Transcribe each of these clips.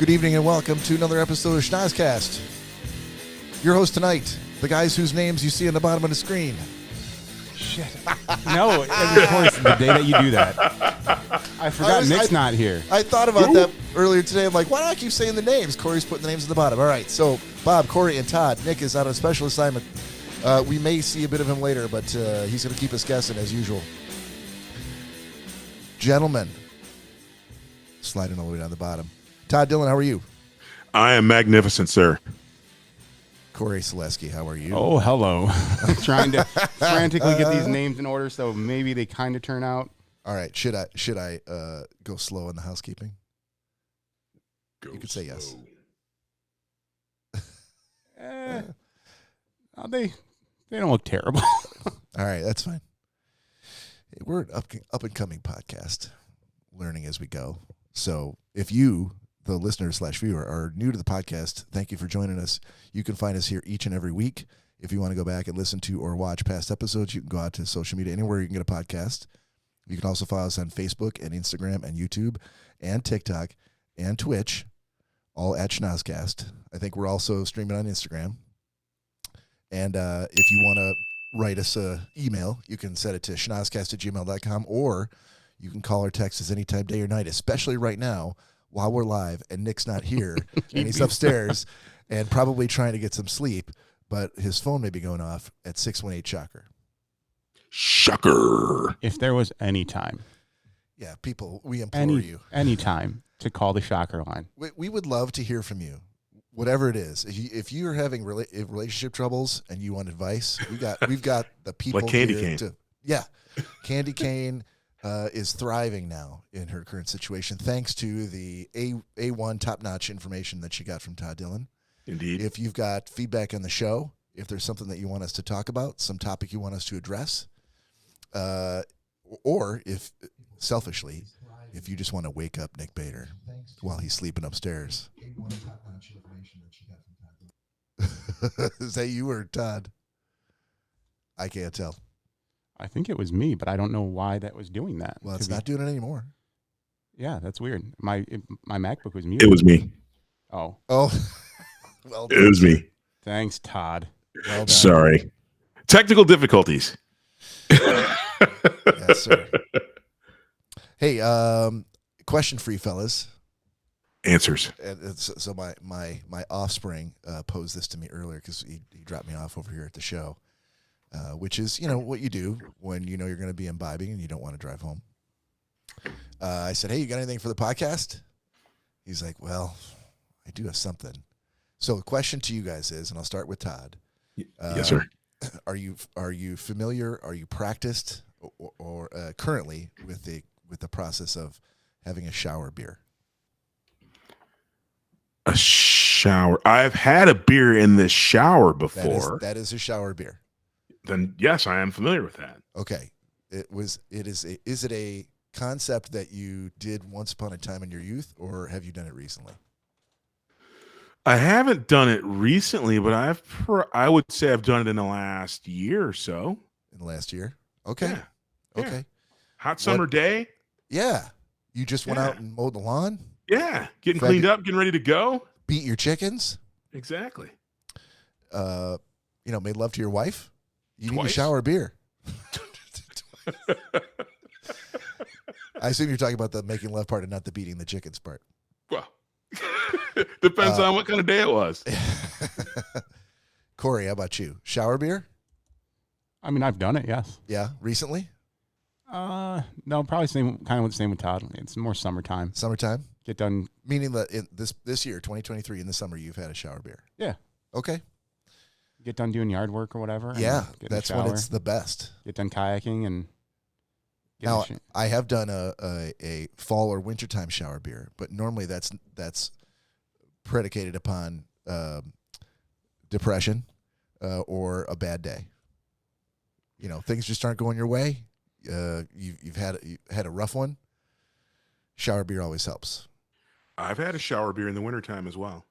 Good evening and welcome to another episode of Schnozzcast. Your host tonight, the guys whose names you see on the bottom of the screen. Shit. No, of course, the day that you do that. I forgot Nick's not here. I thought about that earlier today. I'm like, why do I keep saying the names? Cory's putting the names at the bottom. All right, so Bob, Cory, and Todd. Nick is on a special assignment. We may see a bit of him later, but he's going to keep us guessing as usual. Gentlemen, sliding all the way down the bottom. Todd Dillon, how are you? I am magnificent, sir. Cory Selesky, how are you? Oh, hello. I'm trying to frantically get these names in order so maybe they kind of turn out. All right, should I go slow in the housekeeping? You could say yes. They don't look terrible. All right, that's fine. We're an up and coming podcast, learning as we go. So if you, the listener / viewer, are new to the podcast, thank you for joining us. You can find us here each and every week. If you want to go back and listen to or watch past episodes, you can go out to social media, anywhere you can get a podcast. You can also follow us on Facebook and Instagram and YouTube and TikTok and Twitch, all at Schnozzcast. I think we're also streaming on Instagram. And if you want to write us an email, you can send it to schnozzcast@gmail.com, or you can call or text us anytime, day or night, especially right now while we're live and Nick's not here and he's upstairs and probably trying to get some sleep, but his phone may be going off at 618-SHOCKER. Shocker. If there was any time. Yeah, people, we implore you. Any time to call the Shocker line. We would love to hear from you, whatever it is. If you're having relationship troubles and you want advice, we've got the people like Candy here Cane. Candy Cane is thriving now in her current situation thanks to the A1 top-notch information that she got from Todd Dillon. Indeed. If you've got feedback on the show, if there's something that you want us to talk about, some topic you want us to address, or if, selfishly, if you just want to wake up Nick Bader while he's sleeping upstairs. Is that you or Todd? I can't tell. I think it was me, but I don't know why that was doing that. Well, it's not doing it anymore. Yeah, that's weird. My MacBook was muted. It was me. Oh. Well done. It was me. Thanks, Todd. Well done. Sorry. Technical difficulties. Yes, sir. Hey, question for you fellas. Answers. And so my offspring posed this to me earlier because he dropped me off over here at the show, which is, what you do when you know you're going to be imbibing and you don't want to drive home. I said, hey, you got anything for the podcast? He's like, well, I do have something. So the question to you guys is, and I'll start with Todd. Yes, sir. Are you familiar? Are you practiced or currently with the process of having a shower beer? A shower. I've had a beer in the shower before. That is a shower beer. Then yes, I am familiar with that. Okay. Is it a concept that you did once upon a time in your youth, or have you done it recently? I haven't done it recently, but I would say I've done it in the last year or so. In the last year? Okay. Yeah. Okay. Yeah. Hot summer day. Yeah. You just went out and mowed the lawn? Yeah. Getting cleaned up, getting ready to go. Beat your chickens? Exactly. Made love to your wife? You Twice. need a shower beer. I assume you're talking about the making love part and not the beating the chickens part. Well, depends on what kind of day it was. Cory, how about you? Shower beer? I mean, I've done it, yes. Yeah. Recently? No, probably the same with Todd. It's more summertime. Summertime? Get done. Meaning that in this year, 2023, in the summer, you've had a shower beer. Yeah. Okay. Get done doing yard work or whatever. Yeah, that's when it's the best. Get done kayaking and. Now, I have done a fall or wintertime shower beer, but normally that's predicated upon depression or a bad day. Things just aren't going your way. You've had a rough one. Shower beer always helps. I've had a shower beer in the wintertime as well.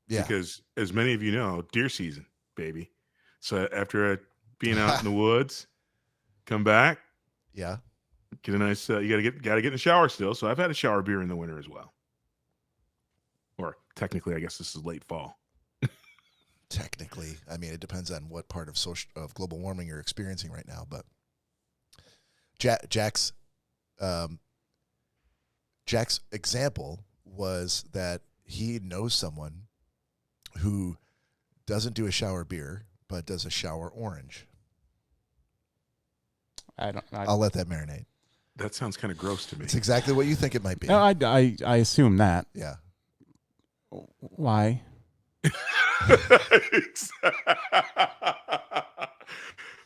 Yeah. Because as many of you know, deer season, baby. So after being out in the woods, come back. Yeah. Get a nice. You gotta get in the shower still. So I've had a shower beer in the winter as well, or technically, I guess this is late fall. Technically, I mean, it depends on what part of global warming you're experiencing right now. But Jack's example was that he knows someone who doesn't do a shower beer, but does a shower orange. I'll let that marinate. That sounds kind of gross to me. It's exactly what you think it might be. No, I assume that. Yeah. Why?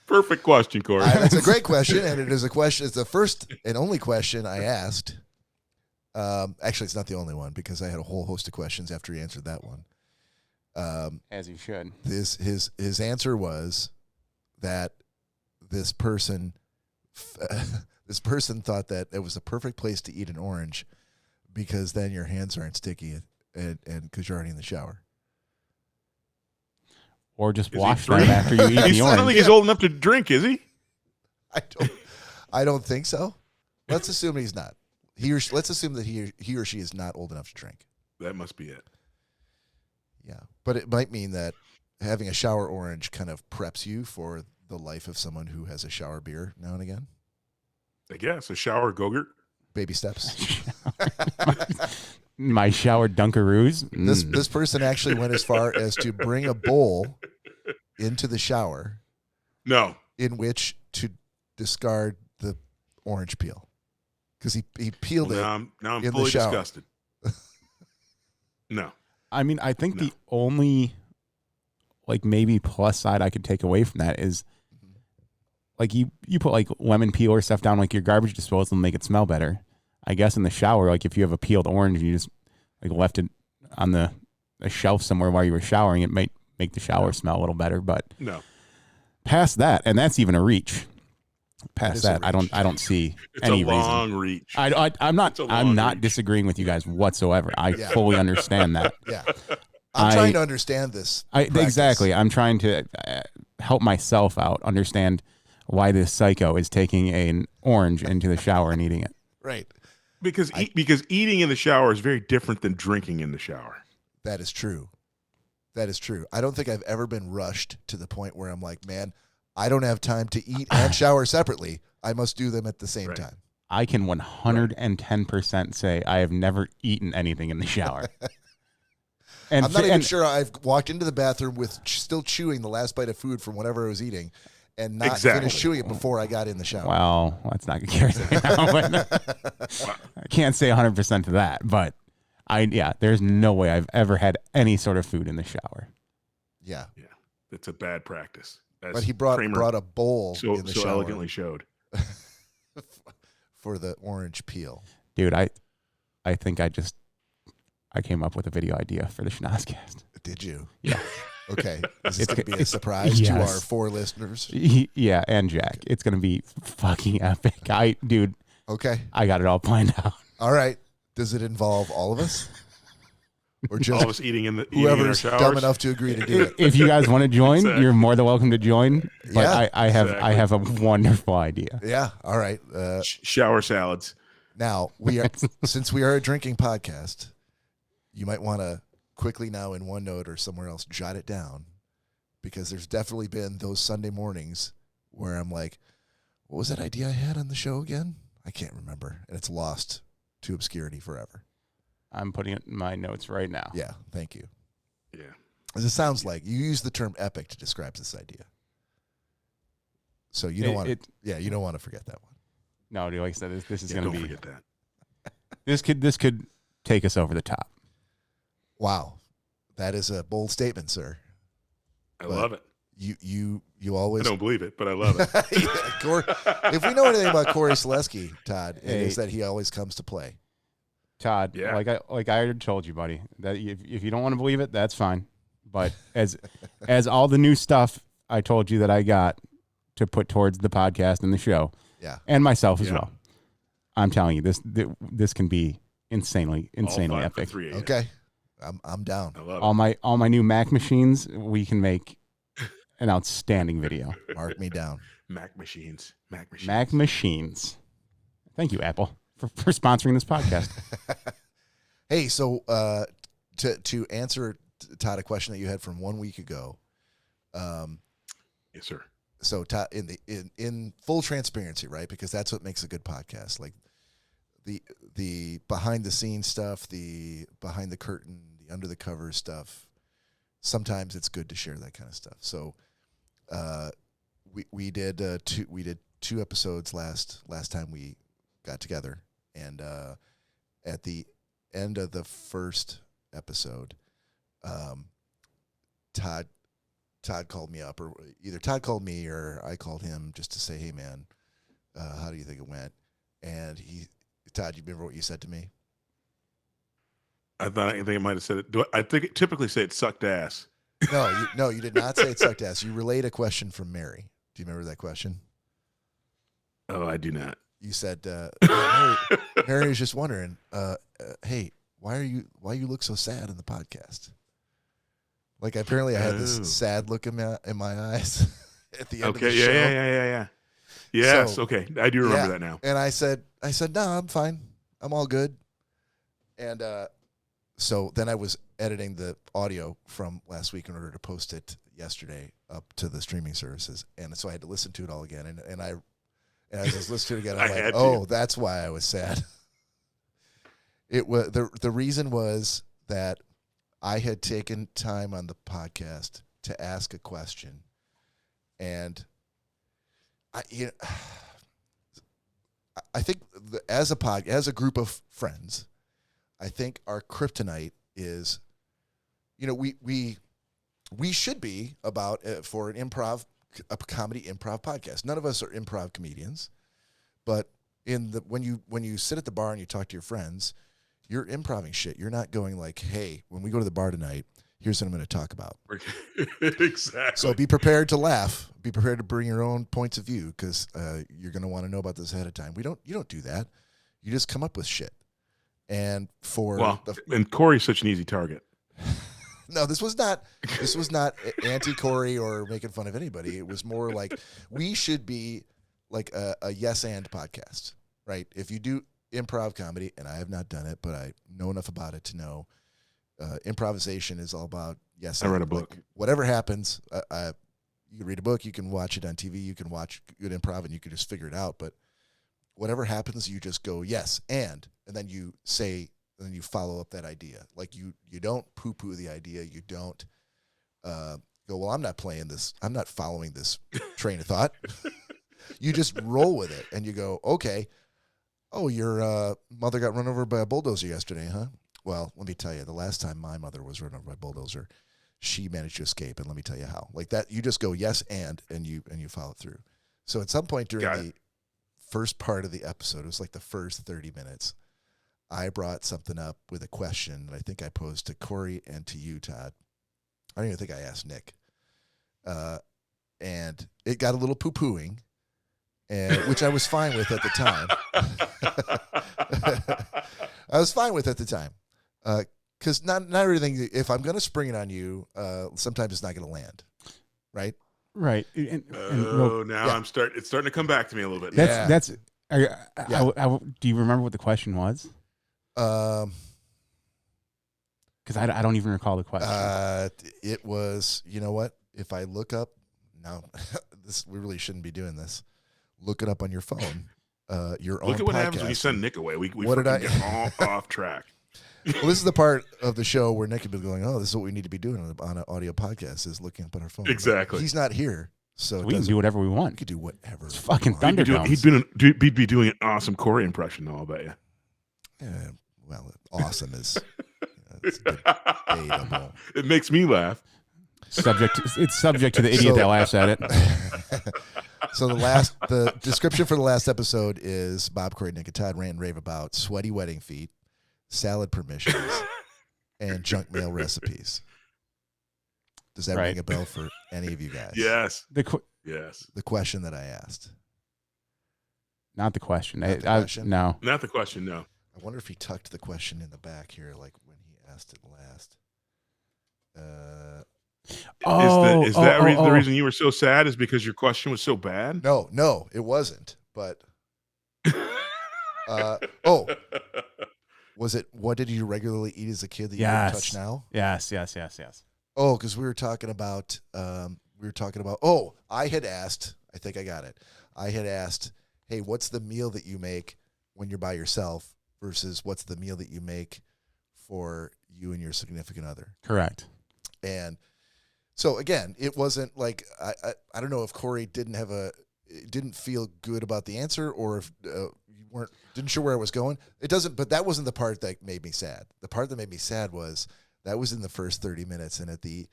Perfect question, Cory. That's a great question, and it is a question. It's the first and only question I asked. Actually, it's not the only one because I had a whole host of questions after he answered that one. As you should. His answer was that this person thought that it was the perfect place to eat an orange because then your hands aren't sticky and because you're already in the shower. Or just wash them after you eat the orange. I don't think he's old enough to drink, is he? I don't think so. Let's assume he's not. Let's assume that he or she is not old enough to drink. That must be it. Yeah, but it might mean that having a shower orange kind of preps you for the life of someone who has a shower beer now and again. I guess a shower Go-Gurt. Baby steps. My shower Dunkaroos. This person actually went as far as to bring a bowl into the shower. No. In which to discard the orange peel. Because he peeled it. Now I'm in fully the shower. disgusted. No. I mean, I think the only maybe plus side I could take away from that is you put lemon peel or stuff down your garbage disposal and make it smell better. I guess in the shower, if you have a peeled orange and you just left it on a shelf somewhere while you were showering, it might make the shower smell a little better. But no, past that, and that's even a reach. Past that, I don't see any reason. It's a long reach. I'm not disagreeing with you guys whatsoever. I fully understand that. Yeah, I'm trying to understand this. Exactly. I'm trying to help myself out, understand why this psycho is taking an orange into the shower and eating it. Right. Because eating in the shower is very different than drinking in the shower. That is true. That is true. I don't think I've ever been rushed to the point where I'm like, man, I don't have time to eat and shower separately. I must do them at the same time. I can 110% say I have never eaten anything in the shower. And I'm not even sure I've walked into the bathroom with still chewing the last bite of food from whatever I was eating and not finished chewing it before I got in the shower. Well, let's not get carried away now. But I can't say 100% to that, but there's no way I've ever had any sort of food in the shower. Yeah. Yeah. It's a bad practice. But he brought a bowl in the shower. Elegantly showed. For the orange peel. Dude, I think I came up with a video idea for the Schnozzcast. Did you? Yeah. Okay. Is this going to be a surprise to our 4 listeners? Yeah, and Jack. It's going to be fucking epic. Okay. I got it all planned out. All right. Does it involve all of us? Or just all of us eating in whoever's our dumb enough to agree to do it? If you guys want to join, you're more than welcome to join. But Yeah, I have a wonderful idea. Yeah. All right. Shower salads. Now, since we are a drinking podcast, you might want to quickly now in OneNote or somewhere else jot it down, because there's definitely been those Sunday mornings where I'm like, what was that idea I had on the show again? I can't remember. And it's lost to obscurity forever. I'm putting it in my notes right now. Yeah, thank you. Yeah. As it sounds like you use the term epic to describe this idea. So you don't want to forget that one. No, dude, like I said, this is going to be. Don't forget that. This could take us over the top. Wow, that is a bold statement, sir. I love it. You always. I don't believe it, but I love it. If we know anything about Cory Selesky, Todd, it is that he always comes to play. Todd, like I already told you, buddy, that if you don't want to believe it, that's fine. But as all the new stuff I told you that I got to put towards the podcast and the show, and myself as well, I'm telling you, this can be insanely epic. Okay, I'm down. I love it. All my new Mac machines, we can make an outstanding video. Mark me down. Mac machines. Thank you, Apple, for sponsoring this podcast. Hey, so to answer, Todd, a question that you had from 1 week ago. Yes, sir. So Todd, in full transparency, right? Because that's what makes a good podcast. Like the behind the scenes stuff, the behind the curtain, the under the covers stuff. Sometimes it's good to share that kind of stuff. So we did two episodes last time we got together, and at the end of the first episode, Todd called me up, or either Todd called me or I called him just to say, hey man, how do you think it went? And Todd, you remember what you said to me? I think I might have said it. I think it typically say it sucked ass. No, you did not say it sucked ass. You relayed a question from Mary. Do you remember that question? Oh, I do not. You said, Mary was just wondering, hey, why you look so sad in the podcast? Like apparently I had this sad look in my eyes at the end of the show. Yeah. Yes, So, okay. I do remember that now. And I said, no, I'm fine. I'm all good. And so then I was editing the audio from last week in order to post it yesterday up to the streaming services. And so I had to listen to it all again. And as I was listening to it again, I'm like, oh, that's why I was sad. It was the reason was that I had taken time on the podcast to ask a question, and I think as a group of friends, I think our kryptonite is, we should be about for a comedy improv podcast. None of us are improv comedians, but when you sit at the bar and you talk to your friends, you're improving shit. You're not going like, hey, when we go to the bar tonight, here's what I'm going to talk about. Exactly. So be prepared to laugh. Be prepared to bring your own points of view, because you're going to want to know about this ahead of time. You don't do that. You just come up with shit. And and Cory's such an easy target. No, this was not anti-Cory or making fun of anybody. It was more like we should be like a yes and podcast, right? If you do improv comedy, and I have not done it, but I know enough about it to know improvisation is all about yes. I read a book. Like, whatever happens, you can read a book, you can watch it on TV, you can watch good improv, and you can just figure it out. But whatever happens, you just go yes and then you say, and then you follow up that idea. Like you don't poo-poo the idea. You don't go, well, I'm not playing this. I'm not following this train of thought. You just roll with it, and you go, okay. Oh, your mother got run over by a bulldozer yesterday, huh? Well, let me tell you, the last time my mother was run over by a bulldozer, she managed to escape, and let me tell you how. Like that, you just go yes and you follow through. So at some point during the first part of the episode, it was like the first 30 minutes, I brought something up with a question that I think I posed to Cory and to you, Todd. I don't even think I asked Nick. And it got a little poo-pooing, which I was fine with at the time. I was fine with at the time. Because not everything, if I'm going to spring it on you, sometimes it's not going to land. Right? Right. It's starting to come back to me a little bit. Do you remember what the question was? Because I don't even recall the question. It was, you know what? If I look up, no, we really shouldn't be doing this. Look it up on your phone. Your own Look at what podcast. happens when you send Nick away. We What get all off track. Well, this is the part of the show where Nick had been going, oh, this is what we need to be doing on an audio podcast, is looking up on our phone. Exactly. But he's not here, so we can do whatever we want. We could do whatever. It's fucking thunder. He'd be doing an awesome Cory impression, though, I'll bet you. Yeah, well, awesome is it's debatable. It makes me laugh. It's subject to the idiot that laughs at it. So the description for the last episode is Bob, Cory, Nick, and Todd rant and rave about sweaty wedding feet, salad permissions, and junk mail recipes. Does that ring a bell for any of you guys? Yes. Yes. The question that I asked. Not the question. Not the question? No. Not the question, no. I wonder if he tucked the question in the back here, like when he asked it last. Is that the reason you were so sad is because your question was so bad? No, it wasn't. But Was it what did you regularly eat as a kid that you don't touch now? Yes. Oh, because we were talking about oh, I had asked, I think I got it. I had asked, hey, what's the meal that you make when you're by yourself versus what's the meal that you make for you and your significant other? Correct. And so again, it wasn't like I don't know if Cory didn't feel good about the answer, or if you didn't sure where I was going. But that wasn't the part that made me sad. The part that made me sad was that was in the first 30 minutes, and at the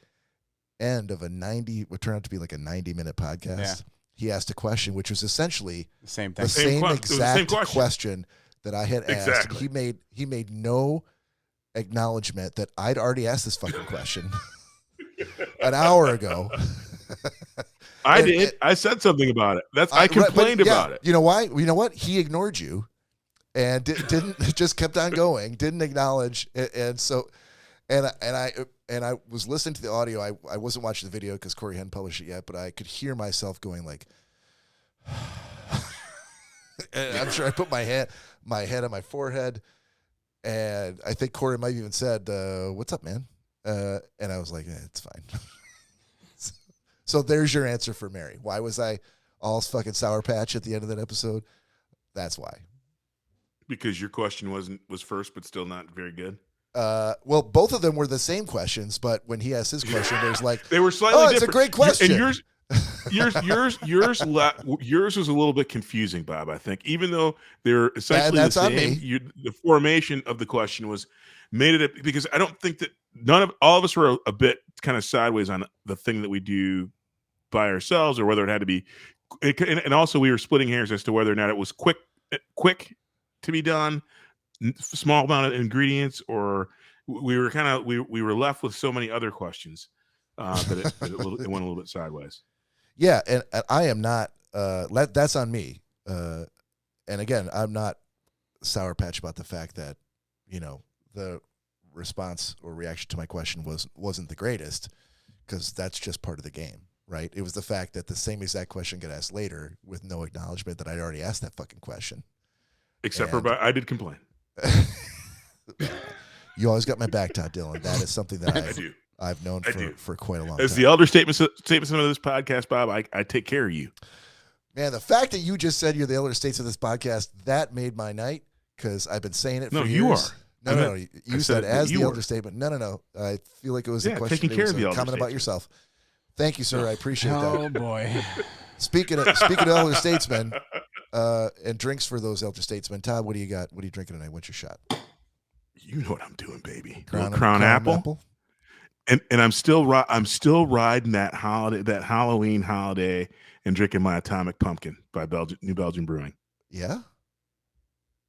end of what turned out to be like a 90-minute podcast, he asked a question which was essentially the same thing. The same exact question that I had asked. Exactly. He made no acknowledgement that I'd already asked this fucking question an hour ago. I did. I said something about it. I complained about it. You know why? You know what? He ignored you and didn't just kept on going. Didn't acknowledge. And I was listening to the audio. I wasn't watching the video because Cory hadn't published it yet, but I could hear myself going like, and I'm sure I put my head on my forehead, and I think Cory might have even said, "What's up, man?" And I was like, "It's fine." So there's your answer for Mary. Why was I all fucking Sour Patch at the end of that episode? That's why. Because your question was first, but still not very good. Well, both of them were the same questions, but when he asked his question, there's like they were slightly different. It's a great question. Yours was a little bit confusing, Bob. I think, even though they're essentially the same, the formation of the question made it because I don't think that all of us were a bit kind of sideways on the thing that we do by ourselves, or whether it had to be, and also we were splitting hairs as to whether or not it was quick to be done, small amount of ingredients, or we were left with so many other questions that it went a little bit sideways. Yeah, and I am not. That's on me. And again, I'm not Sour Patch about the fact that the response or reaction to my question wasn't the greatest, because that's just part of the game, right? It was the fact that the same exact question got asked later with no acknowledgement that I'd already asked that fucking question. Except for I did complain. You always got my back, Todd Dillon. That is something that I've known for quite a long time. As the elder statements of this podcast, Bob, I take care of you. Man, the fact that you just said you're the elder states of this podcast, that made my night, because I've been saying it for years. You are. No. You said as the elder statement. No. I feel like it was a question. Taking care of the elder comment about yourself. Thank you, sir. I appreciate that. Oh boy. Speaking of elder statesmen and drinks for those elder statesmen, Todd, what do you got? What are you drinking tonight? What's your shot? You know what I'm doing, baby. Crown apple. And I'm still riding that Halloween holiday and drinking my Atomic Pumpkin by New Belgium Brewing. Yeah.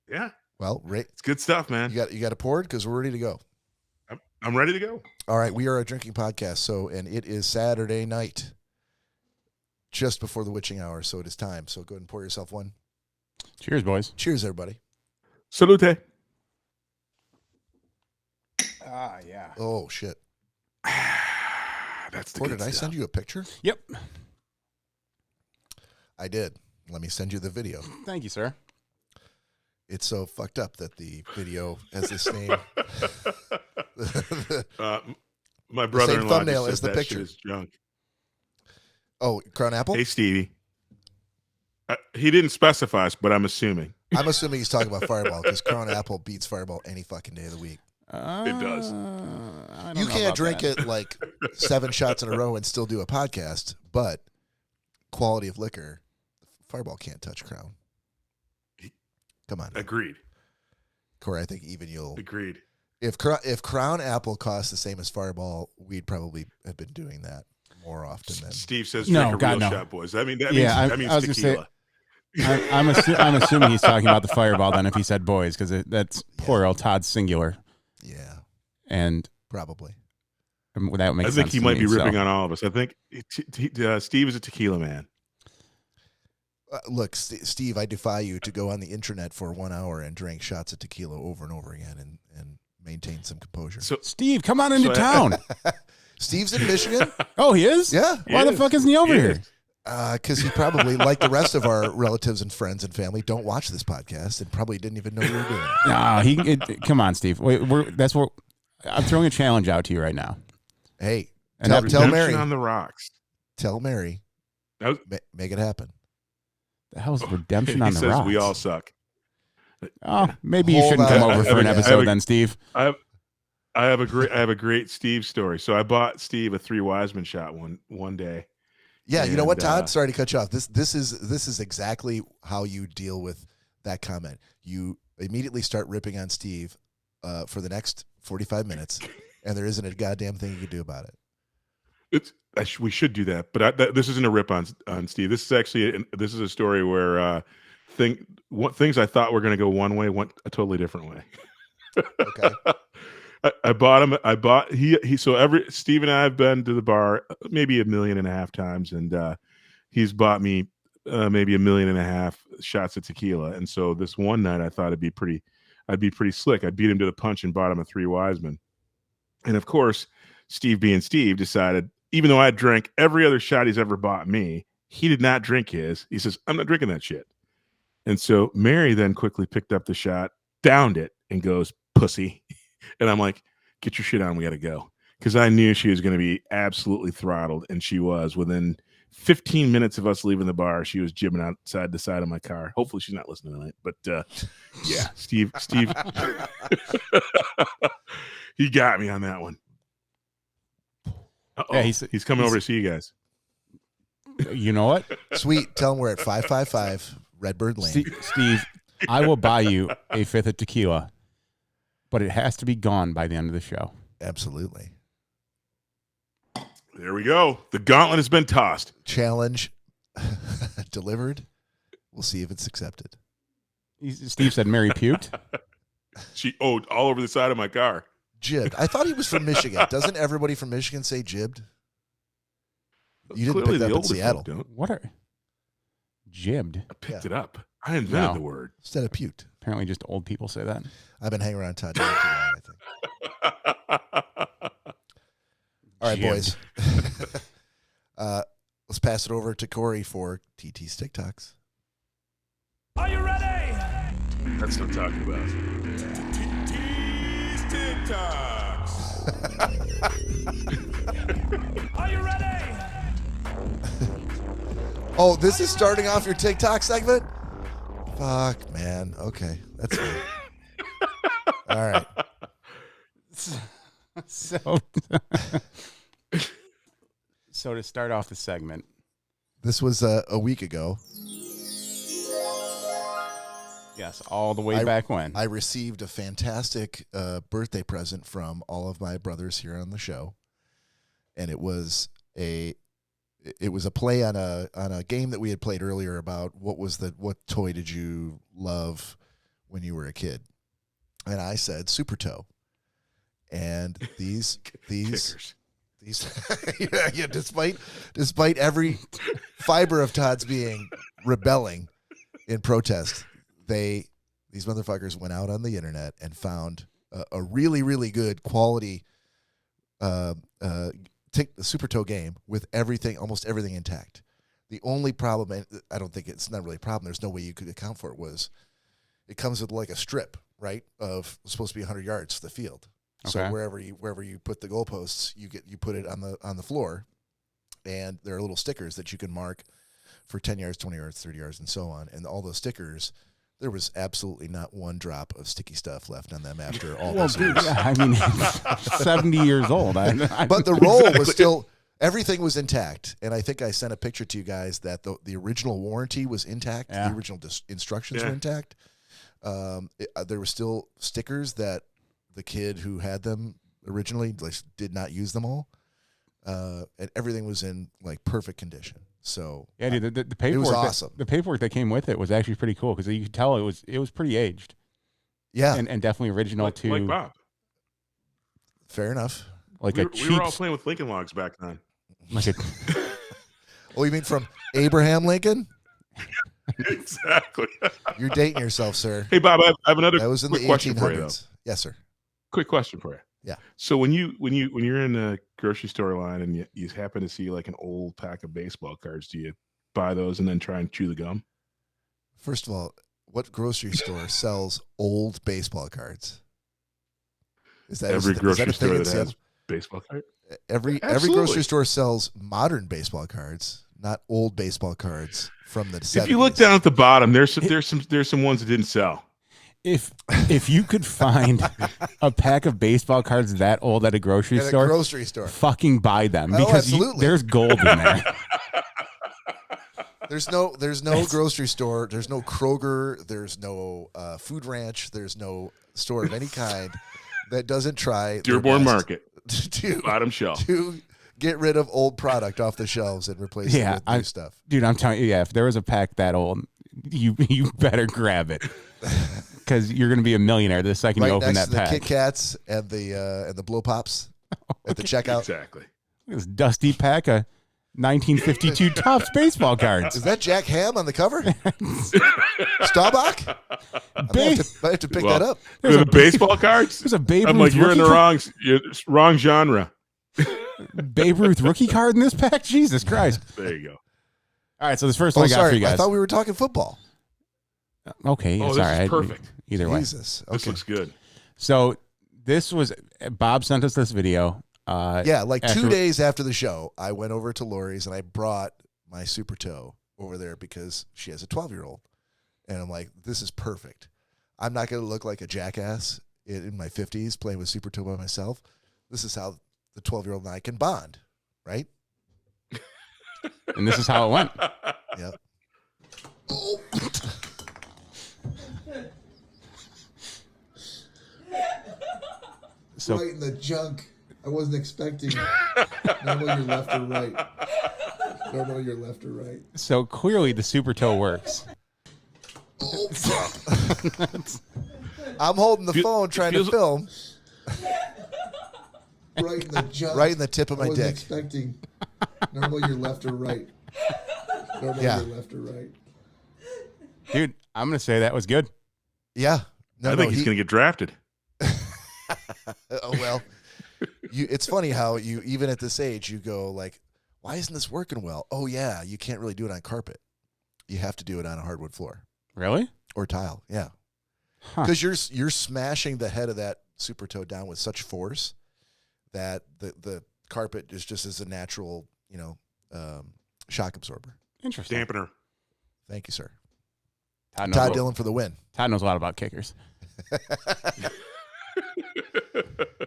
Yeah. Well, it's good stuff, man. You got it poured, because we're ready to go. I'm ready to go. All right, we are a drinking podcast, and it is Saturday night, just before the witching hour, so it is time. So go ahead and pour yourself one. Cheers, boys. Cheers, everybody. Salute. Yeah. Oh shit. That's the Or good did I stuff. send you a picture? Yep. I did. Let me send you the video. Thank you, sir. It's so fucked up that the video has the same my brother-in-law thumbnail just as said the that picture. shit is junk. Oh, Crown Apple? Hey, Stevie. He didn't specify, but I'm assuming. I'm assuming he's talking about Fireball, because Crown Apple beats Fireball any fucking day of the week. It does. You can't drink it like 7 shots in a row and still do a podcast, but quality of liquor, Fireball can't touch Crown. Come on. Agreed. Cory, I think even you'll... Agreed. If Crown Apple costs the same as Fireball, we'd probably have been doing that more often than... Steve says No, drink a God, real no. shot, boys. I mean, that means I was tequila. Gonna say, I'm assuming he's talking about the Fireball then, if he said boys, because that's plural. Todd's singular. Yeah. And probably. that makes I think sense he to might me, be ripping so. on all of us. I think Steve is a tequila man. Look, Steve, I defy you to go on the internet for 1 hour and drink shots of tequila over and over again and maintain some composure. So, Steve, come on into town. Steve's in Michigan. Oh, he is? Yeah. Why the fuck isn't he over here? Because he probably, like the rest of our relatives and friends and family, don't watch this podcast and probably didn't even know we were doing it. No, come on, Steve. That's what I'm throwing a challenge out to you right now. Hey, and tell Mary on the rocks. Tell Mary, make it happen. The hell's redemption on the rocks? We all suck. Oh, maybe you shouldn't come over for an episode then, Steve. I have a great Steve story. So I bought Steve a 3 Wiseman shot one day. Yeah, you know what, Todd? Sorry to cut you off. This is exactly how you deal with that comment. You immediately start ripping on Steve for the next 45 minutes, and there isn't a goddamn thing you can do about it. We should do that, but this isn't a rip on Steve. This is actually a story where things I thought were going to go one way went a totally different way. Okay. I bought him. So Steve and I have been to the bar maybe 1.5 million times, and he's bought me maybe 1.5 million shots of tequila. And so this one night, I thought I'd be pretty slick. I beat him to the punch and bought him a 3 Wiseman. And of course, Steve being Steve decided, even though I drank every other shot he's ever bought me, he did not drink his. He says, "I'm not drinking that shit." And so Mary then quickly picked up the shot, downed it, and goes, "Pussy." And I'm like, "Get your shit on. We got to go." Because I knew she was going to be absolutely throttled. And she was. Within 15 minutes of us leaving the bar, she was jibbing outside the side of my car. Hopefully she's not listening tonight. But yeah, Steve, he got me on that one. Yeah, he's coming over to see you guys. You know what? Sweet. Tell him we're at 555 Redbird Lane. Steve, I will buy you a 5th of tequila, but it has to be gone by the end of the show. Absolutely. There we go. The gauntlet has been tossed. Challenge delivered. We'll see if it's accepted. Steve said Mary puked. She all over the side of my car. Jibbed. I thought he was from Michigan. Doesn't everybody from Michigan say jibbed? You didn't pick that up in Seattle. What are jibbed? I picked it up. I invented the word. Instead of puked. Apparently just old people say that. I've been hanging around Todd too long, I think. All right, boys. Let's pass it over to Cory for TT's TikToks. Are you ready? That's what I'm talking about. TT's TikToks. Are you ready? Oh, this is starting off your TikTok segment? Fuck, man. Okay, that's fine. All right. So to start off the segment, this was a week ago. Yes, all the way back when. I received a fantastic birthday present from all of my brothers here on the show, and it was a play on a game that we had played earlier about what toy did you love when you were a kid, and I said Supertoe, and these yeah, despite every fiber of Todd's being rebelling in protest, these motherfuckers went out on the internet and found a really, really good quality Supertoe game with almost everything intact. The only problem, and I don't think it's not really a problem, there's no way you could account for it, was it comes with like a strip, right, of supposed to be 100 yards to the field. Okay. So wherever you put the goalposts, you put it on the floor, and there are little stickers that you can mark for 10 yards, 20 yards, 30 yards, and so on. And all those stickers, there was absolutely not one drop of sticky stuff left on them after all those years. Yeah, I mean, 70 years old. But the roll was still, everything was intact. And I think I sent a picture to you guys that the original warranty was intact. Yeah. The original instructions were intact. There were still stickers that the kid who had them originally did not use them all. And everything was in like perfect condition. So yeah, dude, the paperwork, it was awesome. The paperwork that came with it was actually pretty cool because you could tell it was pretty aged. Yeah, and definitely original to like Bob. Fair enough. We were all playing with Lincoln Logs back then. Oh, you mean from Abraham Lincoln? Exactly. You're dating yourself, sir. Hey, Bob, I have another. That was in the 1800s. Yes, sir. Quick question for you. Yeah. So when you're in a grocery store line and you happen to see like an old pack of baseball cards, do buy those and then try and chew the gum. First of all, what grocery store sells old baseball cards? Is that every grocery store that has baseball cards? Every grocery store sells modern baseball cards, not old baseball cards from the 70s. If you look down at the bottom, there's some ones that didn't sell. If you could find a pack of baseball cards that old at a grocery store, fucking buy them because there's gold in there. There's no grocery store. There's no Kroger. There's no Food Ranch. There's no store of any kind that doesn't try Dearborn Market to bottom shelf to get rid of old product off the shelves and replace it with new stuff. Dude, I'm telling you, if there was a pack that old, you better grab it because you're going to be a millionaire the second you open that pack. The Kit Kats and the Blow Pops at the checkout. Exactly. This dusty pack of 1952 Topps baseball cards. Is that Jack Ham on the cover? Staubach? I have to pick that up. The baseball cards? There's a Babe Ruth. I'm like, you're in the wrong genre. Babe Ruth rookie card in this pack? Jesus Christ. There you go. All right, so this first one I got for you guys. I thought we were talking football. Okay, this is perfect. Either way. Jesus. Okay. This looks good. So this was, Bob sent us this video. 2 days after the show, I went over to Lori's and I brought my Supertoe over there because she has a 12-year-old. And I'm like, this is perfect. I'm not going to look like a jackass in my 50s playing with Supertoe by myself. This is how the 12-year-old and I can bond, right? And this is how it went. Yep. So, right in the junk. I wasn't expecting it. Normally you're left or right. Normally you're left or right. So clearly the Supertoe works. I'm holding the phone trying to film. Right in the junk. Right in the tip of my dick. I wasn't expecting. Normally you're left or right. Normally you're left or right. Dude, I'm going to say that was good. Yeah. I think he's going to get drafted. Oh, well. It's funny how you, even at this age, you go like, why isn't this working well? Oh, yeah, you can't really do it on carpet. You have to do it on a hardwood floor. Really? Or tile, yeah. Because you're smashing the head of that Supertoe down with such force that the carpet is just as a natural, shock absorber. Interesting. Dampener. Thank you, sir. Todd Dillon for the win. Todd knows a lot about kickers.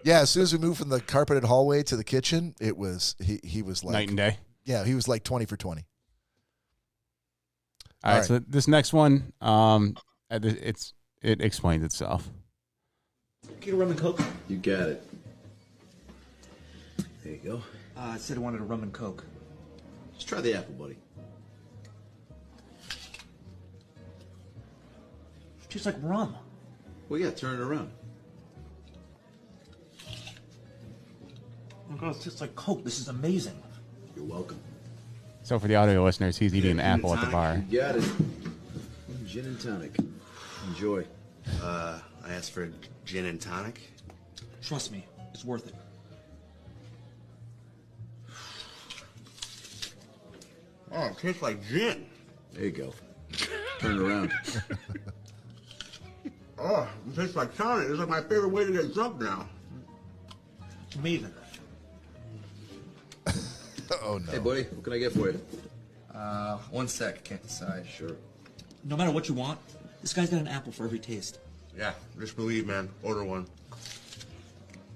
Yeah, as soon as we moved from the carpeted hallway to the kitchen, it was he was like night and day. Yeah, he was like 20 for 20. All right, so this next one, it explains itself. Get a rum and coke. You got it. There you go. I said I wanted a rum and coke. Just try the apple, buddy. It tastes like rum. Well, yeah, turn it around. Oh my God, it tastes like coke. This is amazing. You're welcome. So for the audio listeners, he's eating an apple at the bar. You got it. Gin and tonic. Enjoy. I asked for gin and tonic. Trust me, it's worth it. Oh, it tastes like gin. There you go. Turn it around. Oh, it tastes like tonic. It's like my favorite way to get drunk now. It's amazing. Oh, no. Hey, buddy, what can I get for you? 1 sec, can't decide. Sure. No matter what you want, this guy's got an apple for every taste. Yeah, just believe, man. Order one.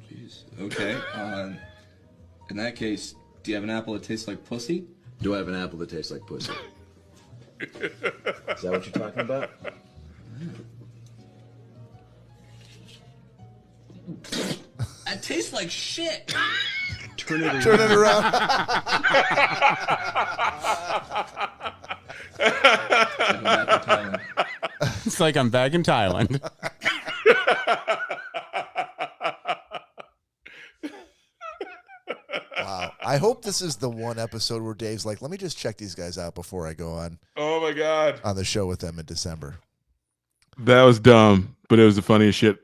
Jeez. Okay. In that case, do you have an apple that tastes like pussy? Do I have an apple that tastes like pussy? Is that what you're talking about? That tastes like shit. Turn it around. Turn it around. It's like I'm back in Thailand. Wow. I hope this is the one episode where Dave's like, let me just check these guys out before I go on. Oh, my God. On the show with them in December. That was dumb, but it was the funniest shit.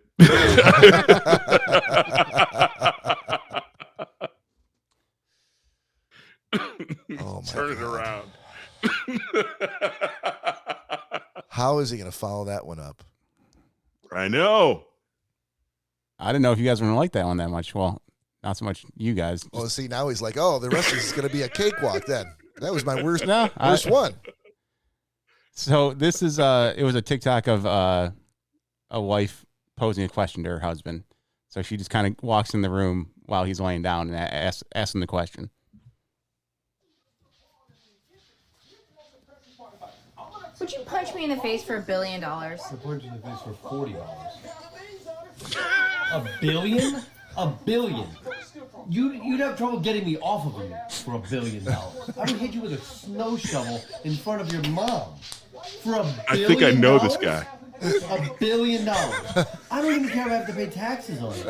Oh my Turn it God. around. How is he going to follow that one up? I know. I didn't know if you guys were going to like that one that much. Well, not so much you guys. Well, see, now he's like, oh, the rest of this is going to be a cakewalk then. That was my worst one. So this is it was a TikTok of a wife posing a question to her husband. So she just kind of walks in the room while he's laying down and asks him the question. Would you punch me in the face for $1 billion? I'd punch you in the face for $40. $1 billion? $1 billion. You'd have trouble getting me off of him for $1 billion. I would hit you with a snow shovel in front of your mom for $1 billion. I think I know this guy. $1 billion. I don't even care if I have to pay taxes on it.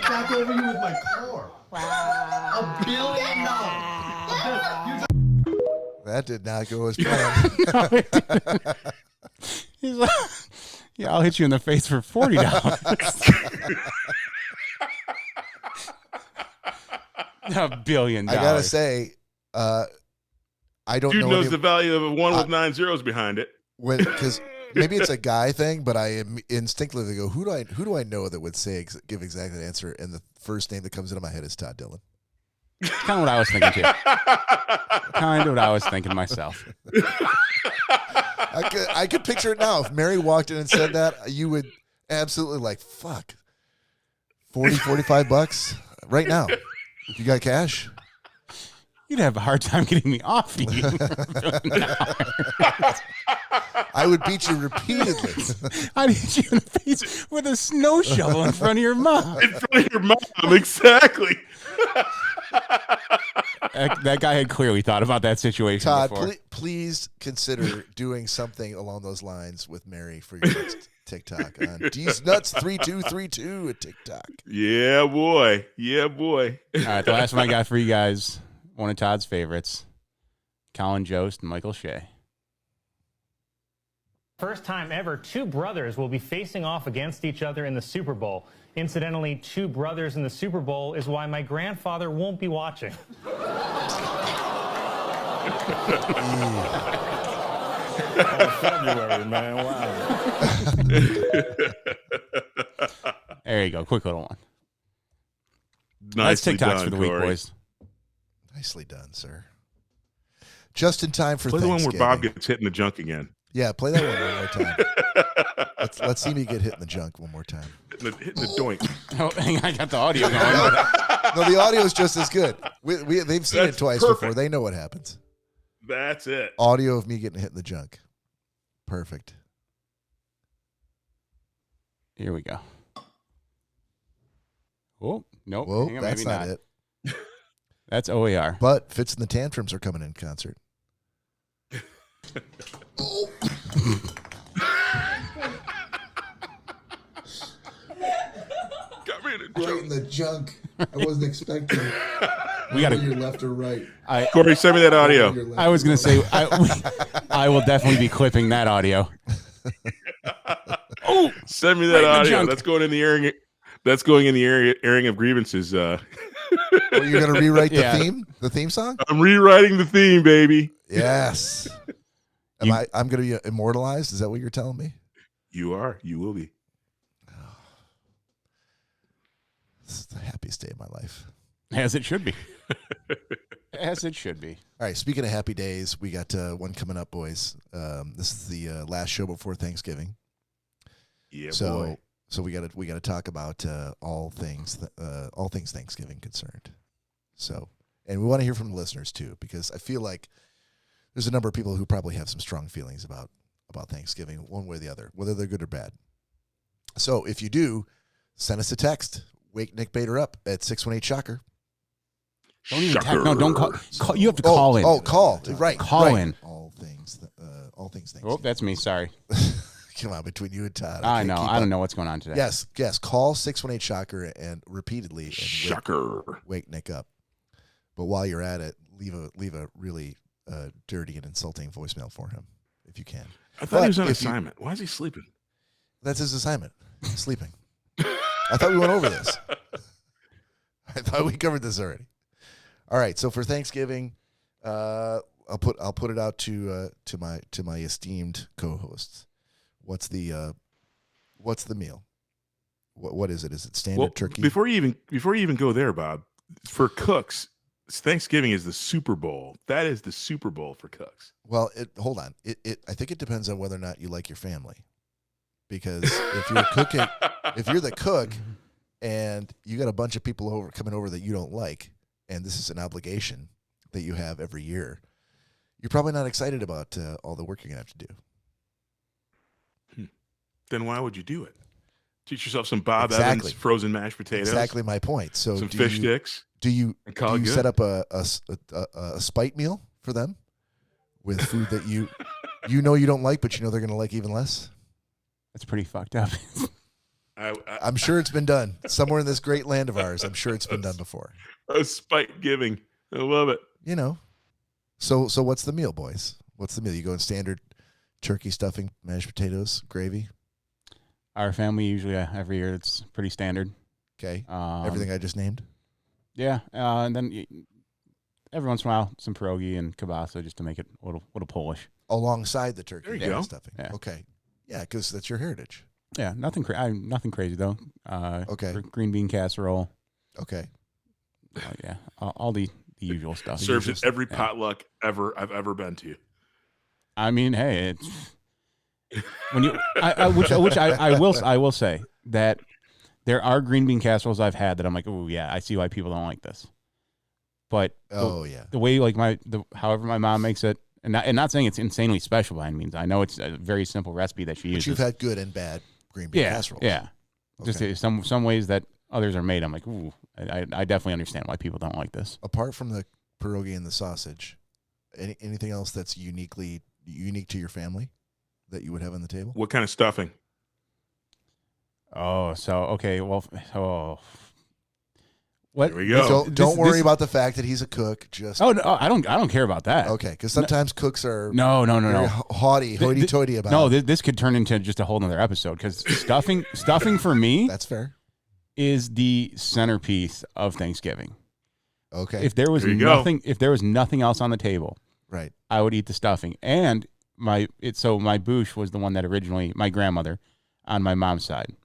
Back over you with my car. Wow. $1 billion. That did not go as planned. He's like, yeah, I'll hit you in the face for $40. $1 billion. I gotta say, I don't know. Dude knows the value of a one with 9 zeros behind it. Because maybe it's a guy thing, but I instinctively go, who do I know that would give exactly the answer? And the first name that comes into my head is Todd Dillon. Kind of what I was thinking too. Kind of what I was thinking myself. I could picture it now. If Mary walked in and said that, you would absolutely like, fuck, $45 right now. You got cash? You'd have a hard time getting me off of you. I would beat you repeatedly. I'd hit you in the face with a snow shovel in front of your mom. In front of your mom, exactly. That guy had clearly thought about that situation Todd, before. please consider doing something along those lines with Mary for your next TikTok on D's Nuts 3232 at TikTok. Yeah, boy. Yeah, boy. All right, the last one I got for you guys, one of Todd's favorites, Colin Jost and Michael Shea. First time ever, two brothers will be facing off against each other in the Super Bowl. Incidentally, two brothers in the Super Bowl is why my grandfather won't be watching. February, man. Wow. There you go. Quick little one. Nicely That's TikToks done, for the week, Cory. boys. Nicely done, sir. Just in time for Play the one Thanksgiving. where Bob gets hit in the junk again. Yeah, play that one more time. Let's see me get hit in the junk one more time. Hitting the doink. Oh, hang on, I got the audio going. No, the audio is just as good. They've seen That's it twice perfect. before. They know what happens. That's it. Audio of me getting hit in the junk. Perfect. Here we go. Oh, nope. Whoa, Hang on, that's maybe not it. That's OAR. But Fitz and the Tantrums are coming in concert. Got me in a Right junk. in the junk. I wasn't expecting it. We got Your left or right. Cory, send me that audio. I was going to say, I will definitely be clipping that audio. Oh, send me that right in the audio. junk. That's going in the airing. That's going in the airing of grievances. Well, you're going to rewrite Yeah. the theme song? I'm rewriting the theme, baby. Yes. I'm going to be immortalized? Is that what you're telling me? You are. You will be. This is the happiest day of my life. As it should be. As it should be. All right, speaking of happy days, we got one coming up, boys. This is the last show before Thanksgiving. Yeah, So boy. we got to talk about all things Thanksgiving concerned. So, and we want to hear from the listeners too, because I feel like there's a number of people who probably have some strong feelings about Thanksgiving, one way or the other, whether they're good or bad. So, if you do, send us a text. Wake Nick Bader up at 618-SHOCKER. Don't even don't call. You have to call in. Oh, call. Right. Call right. in. All things Thanksgiving. Oh, that's me. Sorry. Come on, between you and Todd. I know. I up. don't know what's going on today. Yes. Call 618-SHOCKER and repeatedly and Shocker. wake Nick up. But while you're at it, leave a really dirty and insulting voicemail for him if you can. I thought he was on assignment. Why is he sleeping? That's his assignment. Sleeping. I thought we went over this. I thought we covered this already. All right. So for Thanksgiving, I'll put it out to my esteemed co-hosts. What's the meal? What is it? Is it standard turkey? Before you even go there, Bob, for cooks, Thanksgiving is the Super Bowl. That is the Super Bowl for cooks. Well, hold on. I think it depends on whether or not you like your family. Because if you're cooking, if you're the cook and you got a bunch of people coming over that you don't like, and this is an obligation that you have every year, you're probably not excited about all the work you're going to have to do. Then why would you do it? Teach yourself some Bob Evans frozen mashed potatoes. Exactly my point. So some fish sticks. Do you set up a spite meal for them with food that you know you don't like, but you know they're going to like even less? That's pretty fucked up. I'm sure it's been done somewhere in this great land of ours. I'm sure it's been done before. A spite giving. I love it. You know. So what's the meal, boys? What's the meal? You go in standard turkey stuffing, mashed potatoes, gravy? Our family usually every year it's pretty standard. Okay. Everything I just named? Yeah. And then every once in a while some pierogi and kielbasa just to make it a little Polish. Alongside the turkey there you go. stuffing. Yeah. Okay. Yeah, because that's your heritage. Yeah, nothing crazy though. Okay. Green bean casserole. Okay. Yeah, all the usual stuff. Served at every potluck I've ever been to. I mean, hey, it's when you which I will say that there are green bean casseroles I've had that I'm like, oh yeah, I see why people don't like this. But the way like however my mom makes it. And not saying it's insanely special by any means. I know it's a very simple recipe that she uses. But you've had good and bad green bean casseroles. Yeah. Okay. Just some ways that others are made, I'm like, ooh, I definitely understand why people don't like this. Apart from the pierogi and the sausage, anything else that's unique to your family that you would have on the table? What kind of stuffing? Oh, so okay, well, what? There we go. Don't worry about the fact that he's a cook. Just no, I don't care about that. Okay, because sometimes cooks are no hoity-toity about. No, this could turn into just a whole nother episode because stuffing for me, that's fair, is the centerpiece of Thanksgiving. Okay, if there was nothing else on the table, right, I would eat the stuffing. And my boosh was the one that originally, my grandmother on my mom's side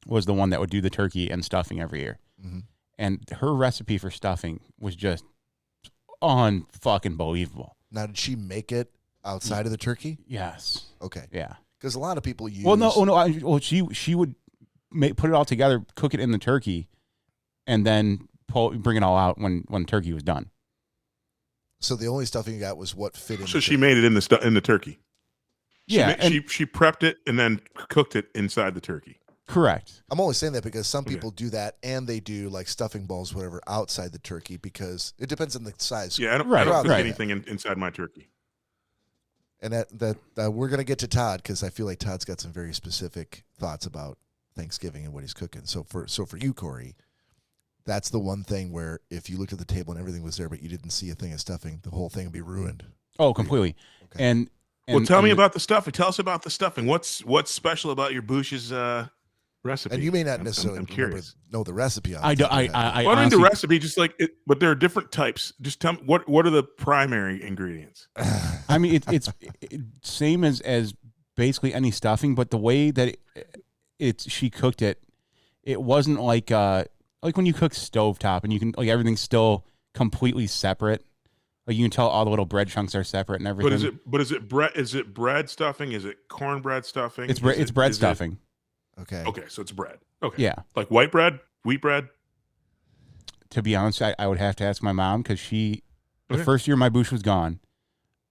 was the one that would do the turkey and stuffing every year. Mm-hmm. And her recipe for stuffing was just unfucking believable. Now, did she make it outside of the turkey? Yes. Okay. Yeah. Because a lot of people use. She would put it all together, cook it in the turkey, and then bring it all out when turkey was done. So the only stuffing you got was what fit in. So she made it in the turkey. Yeah. She prepped it and then cooked it inside the turkey. Correct. I'm only saying that because some people do that and they do like stuffing balls, whatever, outside the turkey because it depends on the size. Yeah, I don't cook anything inside my turkey. And that we're gonna get to Todd because I feel like Todd's got some very specific thoughts about Thanksgiving and what he's cooking. So for you, Cory, that's the one thing where if you looked at the table and everything was there, but you didn't see a thing of stuffing, the whole thing would be ruined. Oh, completely. Okay. And tell me about the stuffing. Tell us about the stuffing. What's special about your Boosh's recipe? And you may not necessarily know the recipe. I mean the recipe, just like it, but there are different types. Just tell me what are the primary ingredients? I mean, it's same as basically any stuffing, but the way that she cooked it, it wasn't like when you cook stovetop and you can like everything's still completely separate. Like you can tell all the little bread chunks are separate and everything. But is it bread? Is it bread stuffing? Is it cornbread stuffing? It's bread stuffing. Okay. Okay, so it's bread. Okay. Yeah. Like white bread, wheat bread. To be honest, I would have to ask my mom because the first year my boosh was gone,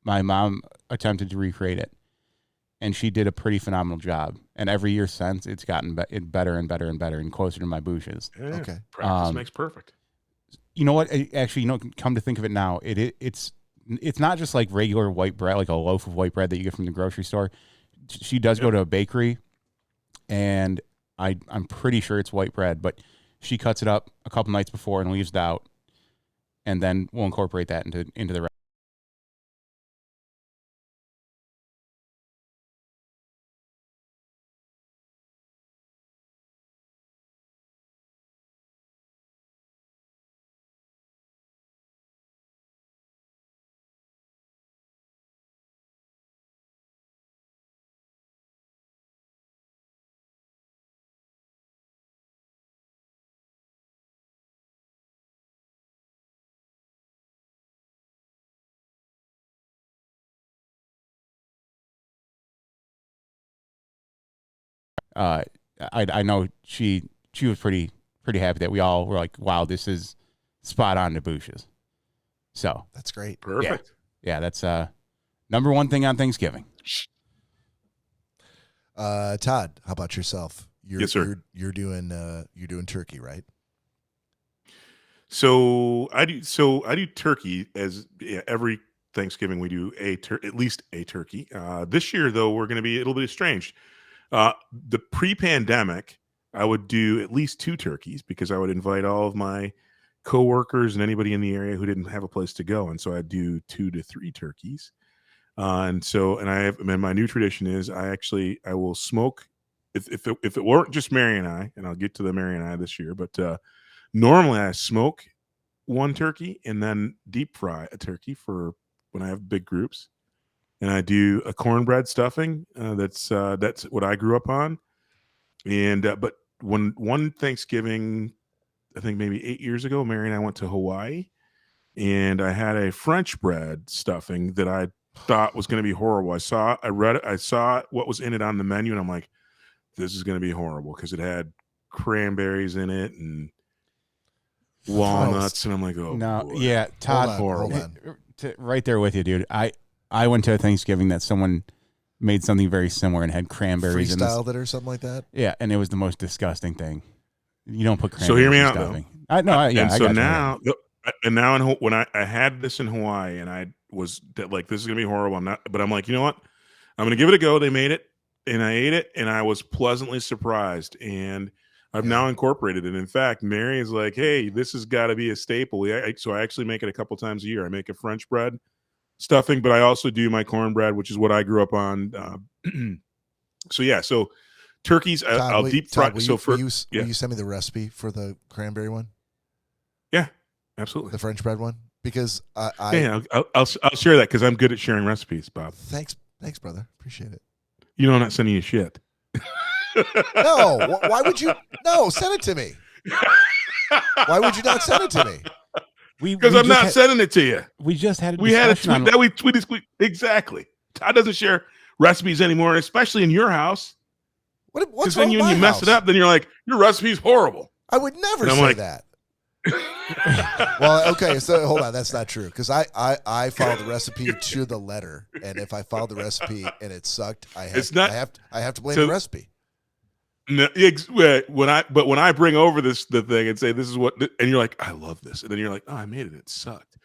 my mom attempted to recreate it, and she did a pretty phenomenal job. And every year since, it's gotten better and better and better and closer to my boosh's. Yeah, okay. Practice makes perfect. You know what? Actually, come to think of it now, it's not just like regular white bread, like a loaf of white bread that you get from the grocery store. She does go to a bakery. And I'm pretty sure it's white bread, but she cuts it up a couple nights before and leaves it out, and then we'll incorporate that into the I know she was pretty happy that we all were like, wow, this is spot on to Boucher's. So that's great. Perfect. Yeah, that's number one thing on Thanksgiving. Todd, how about yourself? Yes, sir. You're doing turkey, right? So I do turkey every Thanksgiving. We do at least a turkey. This year though, we're going to be a little bit estranged. The pre-pandemic, I would do at least 2 turkeys because I would invite all of my coworkers and anybody in the area who didn't have a place to go, and so I'd do 2 to 3 turkeys. And my new tradition is I will smoke if it weren't just Mary and I, and I'll get to the Mary and I this year, but normally I smoke 1 turkey and then deep fry a turkey for when I have big groups. And I do a cornbread stuffing. That's what I grew up on. And but one Thanksgiving, I think maybe 8 years ago, Mary and I went to Hawaii, and I had a French bread stuffing that I thought was going to be horrible. I saw what was in it on the menu, and I'm like, this is going to be horrible because it had cranberries in it and walnuts, and I'm like, oh no, boy. Yeah, Todd, hold on. Right there with you, dude. I went to a Thanksgiving that someone made something very similar and had cranberries in it. Freestyled it or something like that? Yeah, and it was the most disgusting thing. You don't put cranberries So hear me in out, stuffing. When I had this in Hawaii, and I was like, this is going to be horrible. But I'm like, you know what? I'm going to give it a go. They made it, and I ate it, and I was pleasantly surprised. And I've now incorporated it. In fact, Mary is like, hey, this has got to be a staple. So I actually make it a couple times a year. I make a French bread stuffing, but I also do my cornbread, which is what I grew up on. So turkeys, Todd, I'll deep fry. Todd, will you send me the recipe for the cranberry one? Yeah, absolutely. The French bread one, because I'll share that because I'm good at sharing recipes, Bob. Thanks, brother. Appreciate it. You know, I'm not sending you shit. No, why would you? No, send it to me. Why would you not send it to me? Because I'm not sending it to you. We just had exactly. Todd doesn't share recipes anymore, especially in your house. What's then wrong when you mess it up, then you're like, your recipe's horrible. I would never say that. Well, okay, so hold on, that's not true, because I followed the recipe to the letter, and if I followed the recipe and it sucked, I have to blame the recipe. No, when I bring over the thing and say this is what, and you're like, I love this, and then you're like, oh, I made it, it sucked.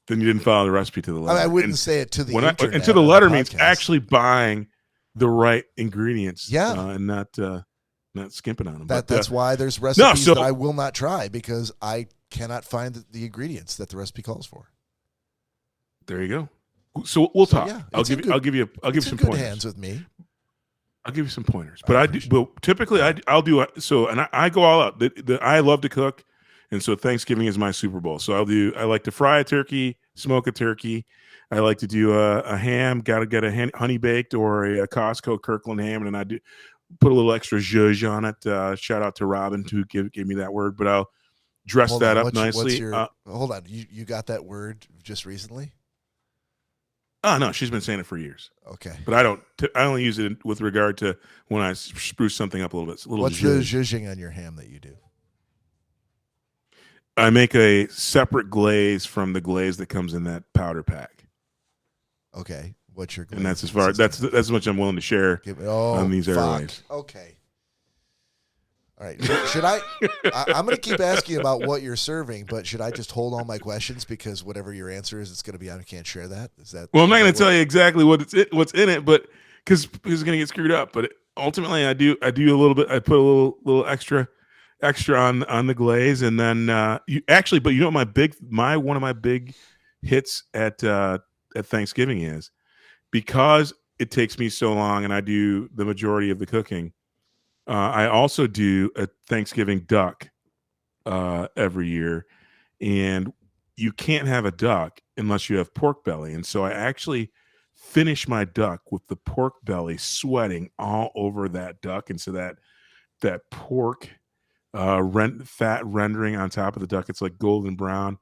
Then you didn't follow the recipe to the letter. I wouldn't say it to the internet. And to the letter means actually buying the right ingredients, and not skimping on them. That's why there's recipes that I will not try, because I cannot find the ingredients that the recipe calls for. There you go. So we'll talk. Yeah, I'll give you some good pointers. Hands with me. I'll give you some pointers, but typically I'll do so, and I go all out. I love to cook, and so Thanksgiving is my Super Bowl. So I like to fry a turkey, smoke a turkey. I like to do a ham. Got to get a honey baked or a Costco Kirkland ham, and I do put a little extra zhuzh on it. Shout out to Robin who gave me that word, but I'll dress that up nicely. Hold on, you got that word just recently? Oh no, she's been saying it for years. Okay, but I only use it with regard to when I spruce something up a little bit. What's the zhuzhing on your ham that you do? I make a separate glaze from the glaze that comes in that powder pack. Okay, what's your glaze? And that's as much I'm willing to share on these airwaves. Okay. All right. Should I? I'm going to keep asking about what you're serving, but should I just hold all my questions, because whatever your answer is, it's going to be, I can't share that. Is that? Well, I'm not going to tell you exactly what's in it, but because it's going to get screwed up. But ultimately, I do a little bit. I put a little extra on the glaze, and then but you know what one of my big hits at Thanksgiving is, because it takes me so long, and I do the majority of the cooking. I also do a Thanksgiving duck every year, and you can't have a duck unless you have pork belly. And so I actually finish my duck with the pork belly sweating all over that duck, and so that pork fat rendering on top of the duck, it's like golden brown.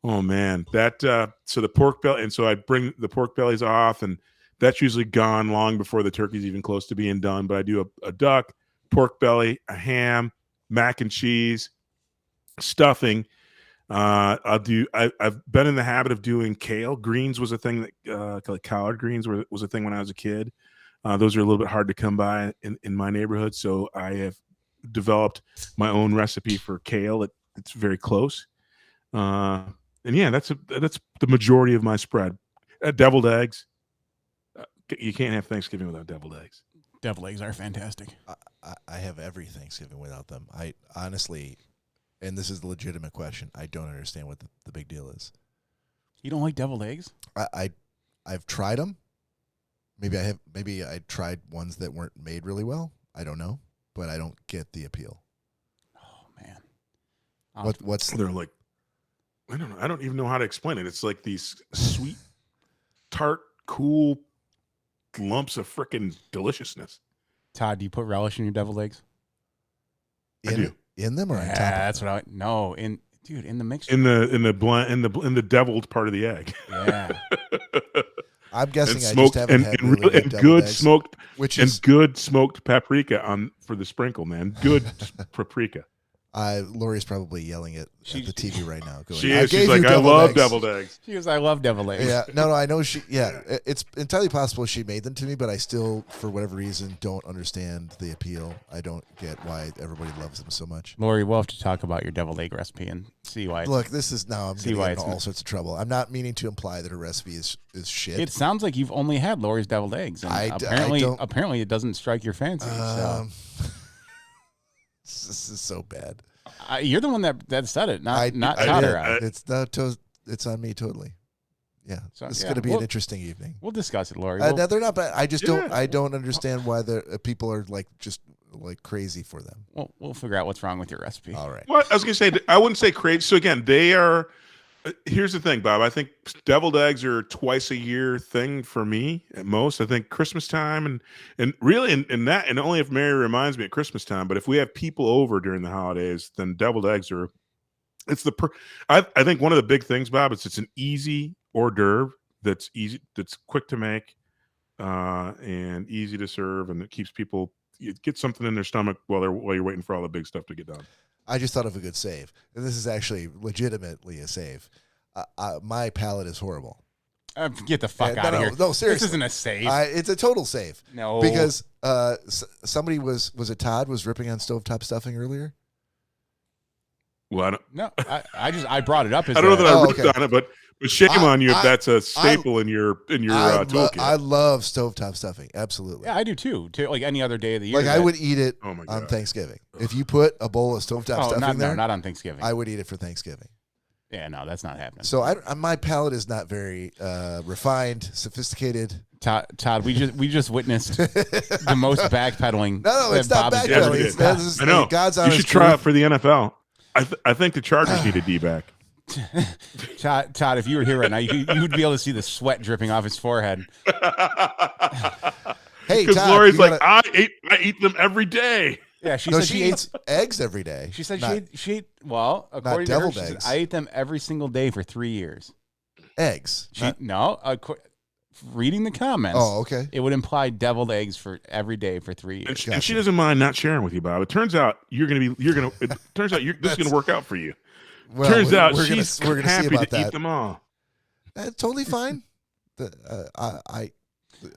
Oh man, so the pork belly, and so I bring the pork bellies off and That's usually gone long before the turkey's even close to being done. But I do a duck, pork belly, a ham, mac and cheese, stuffing. I've been in the habit of doing kale. Greens was a thing that like collard greens was a thing when I was a kid. Those are a little bit hard to come by in my neighborhood. So I have developed my own recipe for kale. It's very close. And yeah, that's the majority of my spread. Deviled eggs. You can't have Thanksgiving without deviled eggs. Deviled eggs are fantastic. I have every Thanksgiving without them. I honestly, and this is the legitimate question, I don't understand what the big deal is. You don't like deviled eggs? I've tried them. Maybe I tried ones that weren't made really well. I don't know, but I don't get the appeal. Oh man. What's they're like? I don't know. I don't even know how to explain it. It's like these sweet, tart, cool lumps of frickin' deliciousness. Todd, do you put relish in your deviled eggs? I do. In them or on top? That's what in the mixture. In the deviled part of the egg. Yeah. I'm guessing and I smoked, just haven't had really and good eggs, smoked, and good smoked paprika for the sprinkle, man. Good paprika. Lori's probably yelling at the TV right now. Going, she is. She's like, I love deviled eggs. She goes, I love deviled eggs. Yeah, no, I know she. Yeah, it's entirely possible she made them to me, but I still, for whatever reason, don't understand the appeal. I don't get why everybody loves them so much. Lori, we'll have to talk about your deviled egg recipe and see why. Look, this is now I'm getting into all sorts of trouble. I'm not meaning to imply that her recipe is shit. It sounds like you've only had Lori's deviled eggs. And apparently, it doesn't strike your fancy. This is so bad. You're the one that said it, not Todd. It's on me totally. Yeah, so, this is going to be an interesting evening. We'll discuss it, Lori. No, they're not bad. I just don't. I don't understand why the people are just crazy for them. We'll figure out what's wrong with your recipe. All right. Well, I was going to say I wouldn't say crazy. So again, they are. Here's the thing, Bob. I think deviled eggs are twice a year thing for me at most. I think Christmas time and really and only if Mary reminds me at Christmas time. But if we have people over during the holidays, then deviled eggs are. I think one of the big things, Bob, it's an easy hors d'oeuvre that's quick to make, and easy to serve, and it keeps people get something in their stomach while you're waiting for all the big stuff to get done. I just thought of a good save, and this is actually legitimately a save. My palate is horrible. Get the fuck out of here! No, seriously, this isn't a save. It's a total save. No, because somebody was it Todd was ripping on stovetop stuffing earlier. Well, I don't. No, I brought it up. I don't know that I ripped on it, but shame on you if that's a staple in your toolkit. I love stovetop stuffing. Absolutely. Yeah, I do too. Like any other day of the year. Like I would eat it on Thanksgiving. If you put a bowl of stovetop stuffing there, not on Thanksgiving. I would eat it for Thanksgiving. Yeah, no, that's not happening. So my palate is not very refined, sophisticated. Todd, we just witnessed the most backpedaling. No, it's not backpedaling. I know. God's honest you should try it for the NFL. I think the Chargers need a D-back. Todd, if you were here right now, you would be able to see the sweat dripping off his forehead. Hey, because Todd, Lori's like, I eat them every day. Yeah, she said she eats eggs every day. She said she ate according to her, she said, I ate them every single day for 3 years. Eggs? Reading the comments. Oh, okay. It would imply deviled eggs for every day for 3 years. And she doesn't mind not sharing with you, Bob. It turns out this is gonna work out for you. Well, turns out we're she's gonna happy see about to eat them all. That's totally fine. I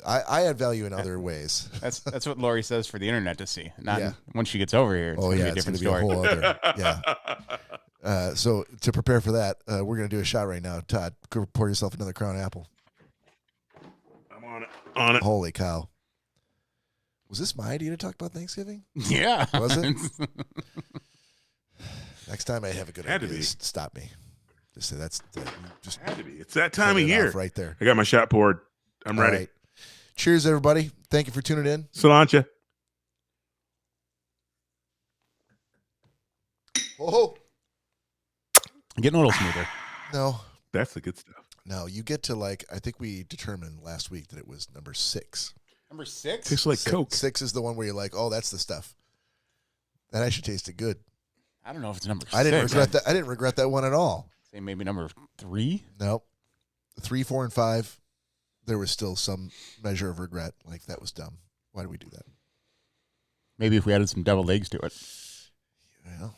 add value in other ways. That's what Lori says for the internet to see. Not once she gets over here. It's gonna be a different story. A whole other, yeah. So to prepare for that, we're gonna do a shot right now. Todd, go pour yourself another Crown Apple. I'm on it. Holy cow! Was this my idea to talk about Thanksgiving? Yeah. Was it? Next time I have a good idea, just stop me. Just say just had to be. It's that time of year, right there. I got my shot poured. I'm ready. Right. Cheers, everybody! Thank you for tuning in. Cilantro. Oh, getting a little smoother. No, that's the good stuff. No, you get to I think we determined last week that it was number 6. Number 6? Tastes like Coke. 6 is the one where you're like, oh, that's the stuff. That actually tasted good. I don't know if it's number 6. I didn't regret that. I didn't regret that one at all. Say maybe number 3? Nope. 3, 4, and 5. there was still some measure of regret, like that was dumb. Why did we do that? Maybe if we added some deviled eggs to it. Well,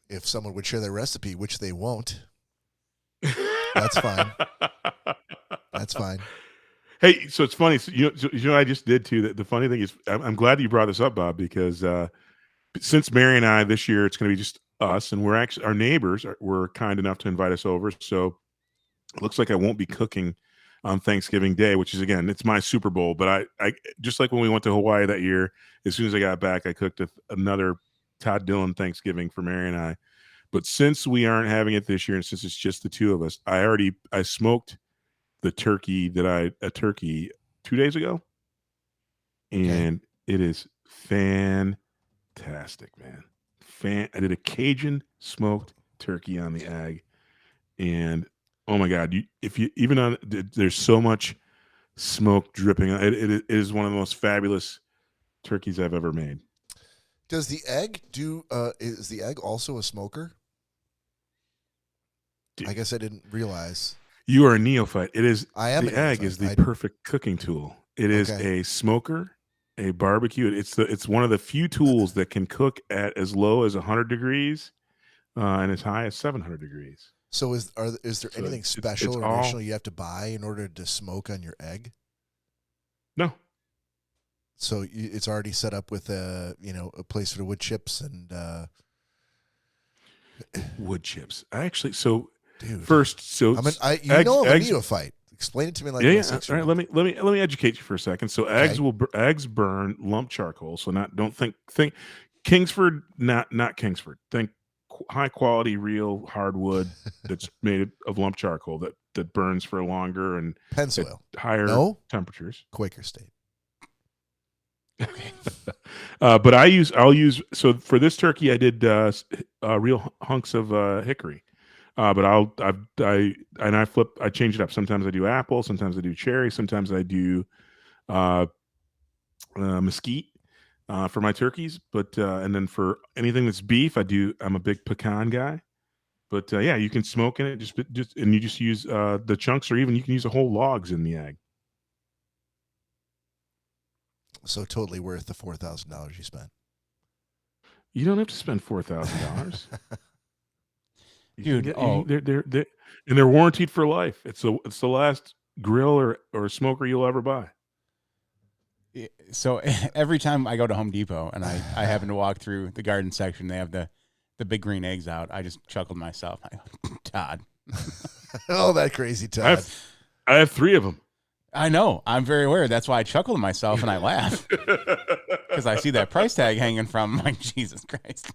if someone would share their recipe, which they won't, that's fine. That's fine. Hey, so it's funny. So, you know what I just did too. The funny thing is, I'm glad you brought this up, Bob, because since Mary and I this year, it's going to be just us, and we're actually our neighbors were kind enough to invite us over. So it looks like I won't be cooking on Thanksgiving Day, which is, again, it's my Super Bowl. But I just like when we went to Hawaii that year, as soon as I got back, I cooked another Todd Dillon Thanksgiving for Mary and I. But since we aren't having it this year, and since it's just the two of us, I smoked the turkey a turkey 2 days ago, and it is fantastic, man. I did a Cajun smoked turkey on the egg, and oh my God, there's so much smoke dripping. It is one of the most fabulous turkeys I've ever made. Does the egg is the egg also a smoker? I guess I didn't realize. You are a neophyte. It is. I am. The egg is the perfect cooking tool. It is a smoker, a barbecue. It's one of the few tools that can cook at as low as 100 degrees and as high as 700 degrees. So is there anything special or additional you have to buy in order to smoke on your egg? No. So it's already set up with a place for the wood chips and wood chips. Dude, first, I'm a neophyte. Explain it to me like yeah. All right, let me educate you for a second. So eggs burn lump charcoal. So don't think Kingsford, not Kingsford. Think high quality, real hardwood that's made of lump charcoal that burns for longer and Pennzoil. Higher temperatures. Quaker State. Okay. But I'll use so for this turkey I did real hunks of hickory. But I change it up. Sometimes I do apple, sometimes I do cherry, sometimes I do mesquite for my turkeys. But and then for anything that's beef, I'm a big pecan guy. But yeah, you can smoke in it just and you just use the chunks, or even you can use the whole logs in the egg. So totally worth the $4,000 you spent. You don't have to spend $4,000. Dude, they're warranted for life. It's the last grill or smoker you'll ever buy. So every time I go to Home Depot and I happen to walk through the garden section, they have the big green eggs out. I just chuckled myself. Todd. Oh, that crazy Todd. I have 3 of them. I know. I'm very aware. That's why I chuckle to myself and I laugh because I see that price tag hanging from. I'm like, Jesus Christ.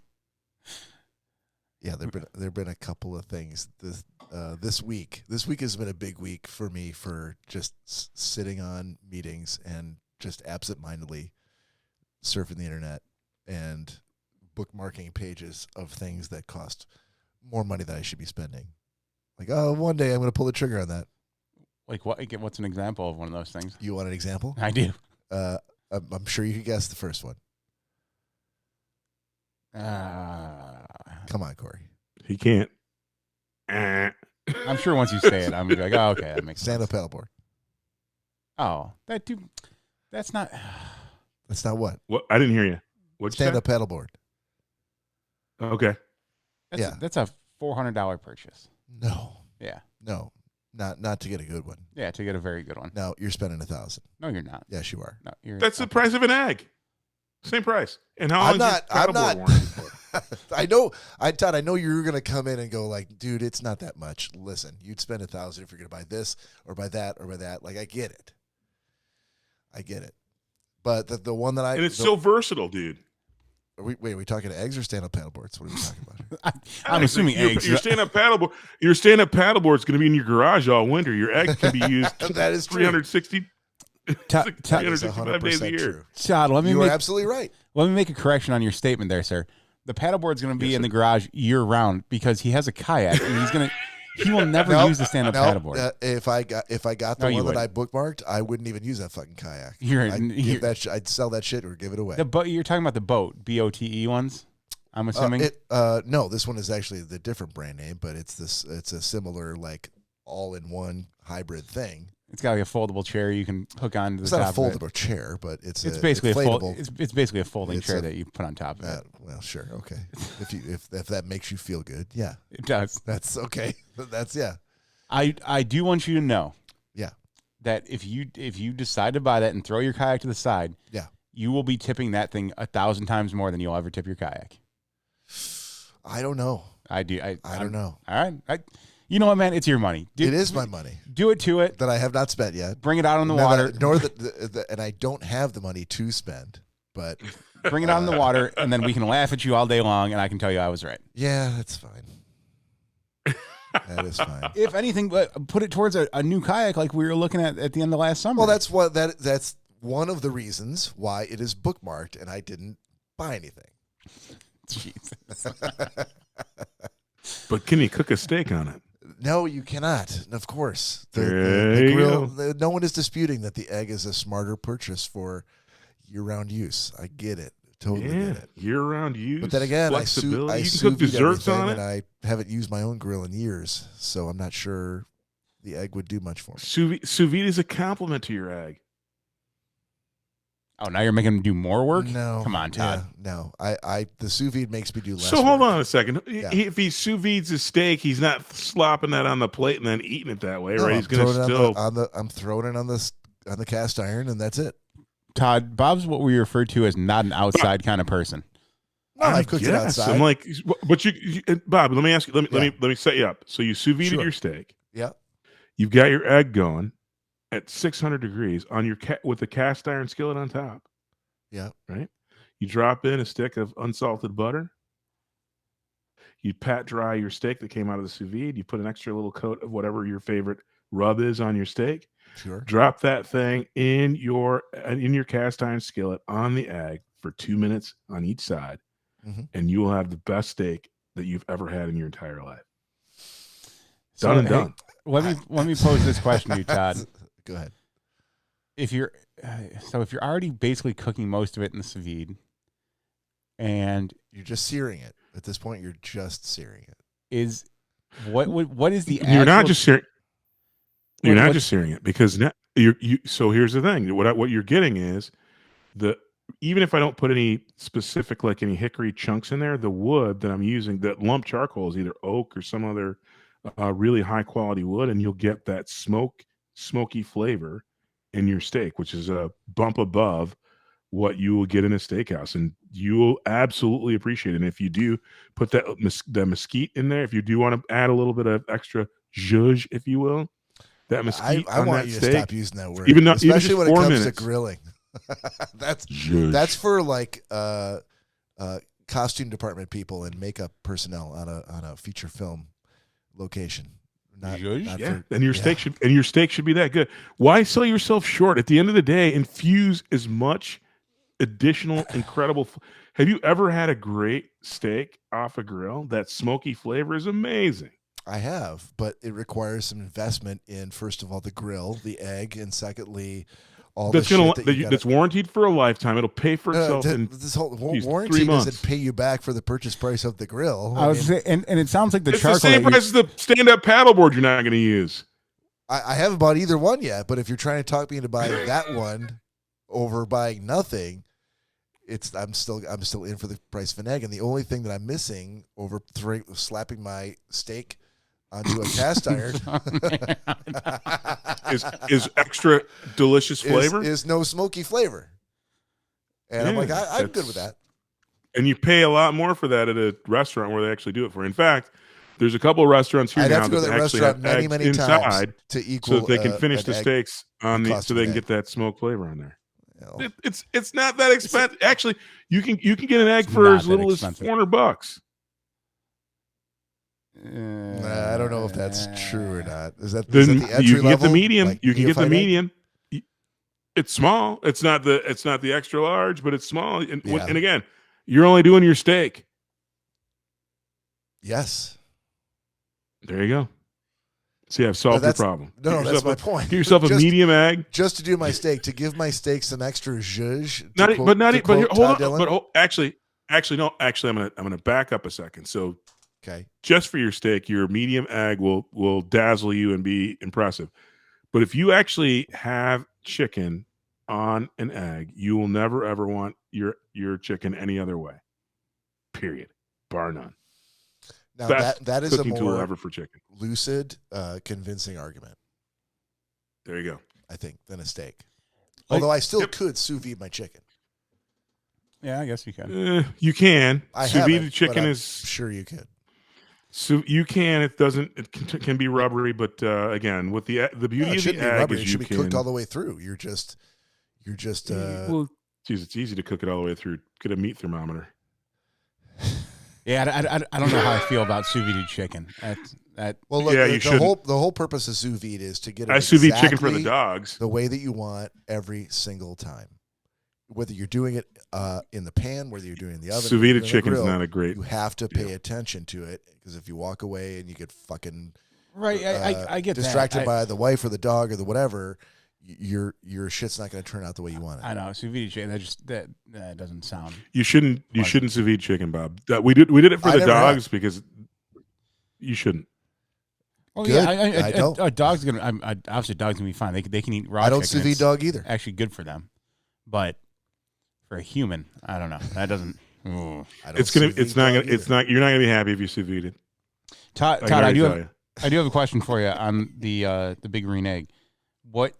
Yeah, there've been a couple of things this week. This week has been a big week for me for just sitting on meetings and just absentmindedly surfing the internet and bookmarking pages of things that cost more money than I should be spending. Like, oh, one day I'm going to pull the trigger on that. Like what? What's an example of one of those things? You want an example? I do. I'm sure you could guess the first one. Come on, Cory. He can't. I'm sure once you say it, I'm gonna be like, oh, okay, that makes sense. Stand-up paddleboard. Oh, that's not. That's not what? What? I didn't hear you. What'd you say? Stand-up paddleboard. Okay. That's a $400 purchase. No. Yeah. No. Not to get a good one. Yeah, to get a very good one. No, you're spending $1,000. No, you're not. Yes, you are. No, that's the price of an egg. Same price. And how I'm long is your paddleboard warranty for? Todd, I know you're going to come in and go like, dude, it's not that much. Listen, you'd spend $1,000 if you're going to buy this or buy that or buy that. Like, I get it. But the one that and it's so versatile, dude. Are we talking eggs or stand-up paddleboards? What are we talking about? I'm assuming eggs. Your stand-up paddleboard. Your stand-up paddleboard is going to be in your garage all winter. Your egg can be used. That is 365 days a year. True. Todd, you are absolutely right. Let me make a correction on your statement there, sir. The paddleboard's going to be in the garage year-round because he has a kayak and he will never use the stand-up paddleboard. If I got the one that I bookmarked, I wouldn't even use that fucking kayak. I'd sell that shit or give it away. You're talking about the boat, BOTE ones, I'm assuming? No, this one is actually the different brand name, but it's a similar like all-in-one hybrid thing. It's got like a foldable chair you can hook onto the it's top. It's not a of foldable chair, but it's basically inflatable. it's basically a folding chair that you put on top of it. Well, sure, okay. if that makes you feel good, yeah, it does. That's okay. That's yeah. I do want you to know, yeah, that if you decide to buy that and throw your kayak to the side, yeah, you will be tipping that thing 1,000 times more than you'll ever tip your kayak. I don't know. I do. I don't know. All right. You know what, man? It's your money. It is my money. Do it to it. That I have not spent yet. Bring it out on the water. And I don't have the money to spend, but bring it out on the water, and then we can laugh at you all day long, and I can tell you I was right. Yeah, that's fine. That is fine. If anything, but put it towards a new kayak like we were looking at the end of last summer. Well, that's one of the reasons why it is bookmarked, and I didn't buy anything. Jesus. But can you cook a steak on it? No, you cannot. Of course. The grill, no one is disputing that the egg is a smarter purchase for year-round use. I get it. Totally get it. Year-round use. But then again, I you can cook desserts on it. And I haven't used my own grill in years, so I'm not sure the egg would do much for me. Sous vide is a compliment to your egg. Oh, now you're making him do more work? No. Come on, Todd. Yeah, no. The sous vide makes me do less So hold work. on a second. Yeah. If he sous vides his steak, he's not slopping that on the plate and then eating it that way, No, right? He's going to still. I'm throwing it on the cast iron, and that's it. Todd, Bob's what we refer to as not an outside kind of person. No, I cooked it outside. I'm like, but you Bob, let me ask you. Let me set you up. So you sous vide your steak. Yeah. You've got your egg going at 600 degrees on your with the cast iron skillet on top. Yeah. Right. You drop in a stick of unsalted butter. You pat dry your steak that came out of the sous vide. You put an extra little coat of whatever your favorite rub is on your steak. Sure. Drop that thing in your cast iron skillet on the egg for 2 minutes on each side, and you will have the best steak that you've ever had in your entire life. Done and done. Let me pose this question to you, Todd. Go ahead. If you're already basically cooking most of it in the sous vide, and you're just searing it at this point, you're just searing it. What is the? You're not just searing. You're not just searing it because now So here's the thing: what you're getting is even if I don't put any specific like any hickory chunks in there, the wood that I'm using, that lump charcoal, is either oak or some other really high quality wood, and you'll get that smoky flavor in your steak, which is a bump above what you will get in a steakhouse, and you will absolutely appreciate it. And if you do put the mesquite in there, if you do want to add a little bit of extra zhuzh, if you will, that mesquite I want you steak, to stop using that word, especially when it comes minutes. to grilling. that's for like costume department people and makeup personnel on a feature film location. Not yeah, and your steak should be that good. Why sell yourself short? At the end of the day, infuse as much additional incredible. Have you ever had a great steak off a grill? That smoky flavor is amazing. I have, but it requires some investment in, first of all, the grill, the egg, and secondly, all that's that's warranted for a lifetime. It'll pay for itself. This whole warranty doesn't pay you back for the purchase price of the grill. And it sounds like it's the same price as the stand-up paddleboard you're not going to use. I haven't bought either one yet, but if you're trying to talk me into buying that one over buying nothing, I'm still in for the price of an egg. And the only thing that I'm missing over slapping my steak onto a cast iron is extra delicious flavor. Is no smoky flavor. And I'm like, I'm good with that. And you pay a lot more for that at a restaurant where they actually do it for. In fact, there's a couple of restaurants here now that actually have eggs inside to equal so that they can finish the steaks on so they can get that smoke flavor on there. It's not that expensive. Actually, you can get an egg for as little as $400. I don't know if that's true or not. Is that the entry you can level? Get the medium. Like you can get the medium. Egg? It's small. It's not the extra large, but it's small. And, and again, you're only doing your steak. Yes. There you go. See, I've solved your problem. No, that's my point. Get yourself a medium egg. Just to do my steak, to give my steak some extra zhuzh. Actually, no. Actually, I'm gonna back up a second. So, okay, just for your steak, your medium egg will dazzle you and be impressive. But if you actually have chicken on an egg, you will never ever want your chicken any other way. Period. Bar none. Now Best that is a cooking tool more ever for chicken. lucid, convincing argument. There you go. I think than a steak. Although I still could sous vide my chicken. Yeah, I guess you can. You can. Sous vide chicken I'm is sure you could. So you can. It doesn't. It can be rubbery, but again, with the beauty of the egg is it you should be can cooked all the way through. You're just. Well, geez, it's easy to cook it all the way through. Get a meat thermometer. Yeah, I don't know how I feel about sous vide chicken. Well, look, yeah, the whole purpose of sous vide is to get it sous vide exactly chicken for the dogs the way that you want every single time. Whether you're doing it in the pan, whether you're doing it in the oven, sous vide chicken is not a great. You have to pay attention to it because if you walk away and you get fucking right, I get distracted by the wife or the dog or the whatever, your shit's not going to turn out the way you want it. I know sous vide chicken. That doesn't sound. You shouldn't sous vide chicken, Bob. We did it for the dogs because you shouldn't. Oh yeah, I don't. A dog's gonna. Obviously, dog's gonna be fine. They can eat raw. I don't chicken. sous vide dog either. Actually, good for them, but for a human, I don't know. That doesn't. It's not. You're not gonna be happy if you sous vide it. Todd, I do have a question for you on the big green egg. What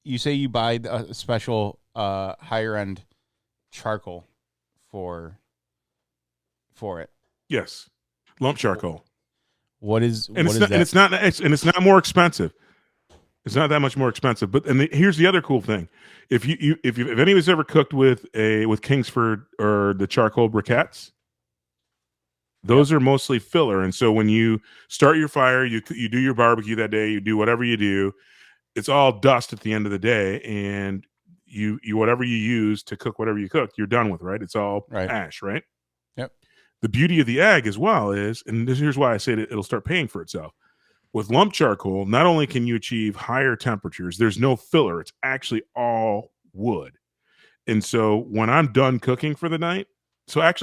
you say you buy a special higher end charcoal for it? Yes, lump charcoal. It's not more expensive. It's not that much more expensive. But here's the other cool thing: if any of us ever cooked with Kingsford or the charcoal briquettes, those are mostly filler. And so when you start your fire, you do your barbecue that day, you do whatever you do, it's all dust at the end of the day, and you whatever you use to cook whatever you cook, you're done with, right? It's all ash, right? Yep. The beauty of the egg as well is, and here's why I say that it'll start paying for itself. With lump charcoal, not only can you achieve higher temperatures, there's no filler. It's actually all wood. And so when I'm done cooking for the night, so I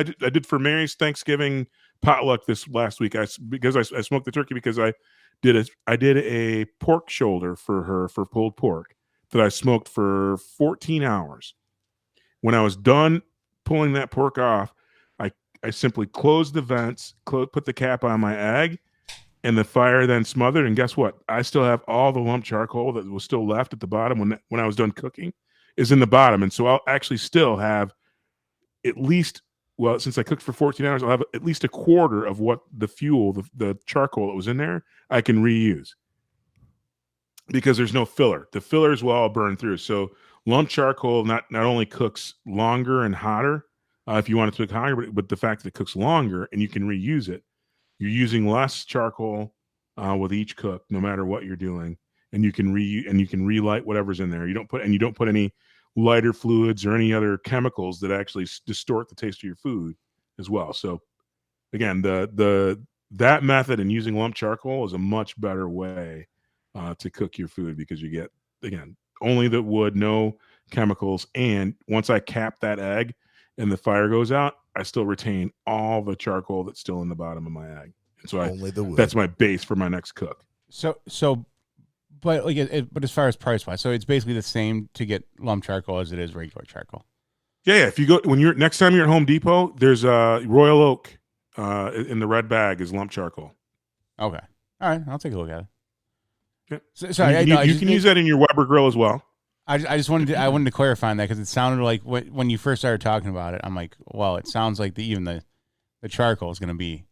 did for Mary's Thanksgiving potluck this last week. I smoked the turkey because I did a pork shoulder for her for pulled pork that I smoked for 14 hours. When I was done pulling that pork off, I simply closed the vents, put the cap on my egg, and the fire then smothered. And guess what? I still have all the lump charcoal that was still left at the bottom when I was done cooking is in the bottom. And so I'll actually still have at least, well, since I cooked for 14 hours, I'll have at least a quarter of what the fuel, the charcoal that was in there, I can reuse because there's no filler. The fillers will all burn through. So lump charcoal not only cooks longer and hotter if you want it to cook higher, but the fact that it cooks longer and you can reuse it, you're using less charcoal with each cook, no matter what you're doing, and you can relight whatever's in there. You don't put any lighter fluids or any other chemicals that actually distort the taste of your food as well. So again, that method and using lump charcoal is a much better way to cook your food because you get, again, only the wood, no chemicals. And once I cap that egg and the fire goes out, I still retain all the charcoal that's still in the bottom of my egg. And so that's my base for my next cook. But as far as price wise, so it's basically the same to get lump charcoal as it is regular charcoal. Yeah. If you go next time you're at Home Depot, there's Royal Oak in the red bag is lump charcoal. Okay, all right, I'll take a look at it. Yeah. Sorry, you can use that in your Weber grill as well. I just wanted to clarify on that because it sounded like when you first started talking about it, I'm like, well, it sounds like even the charcoal is going to be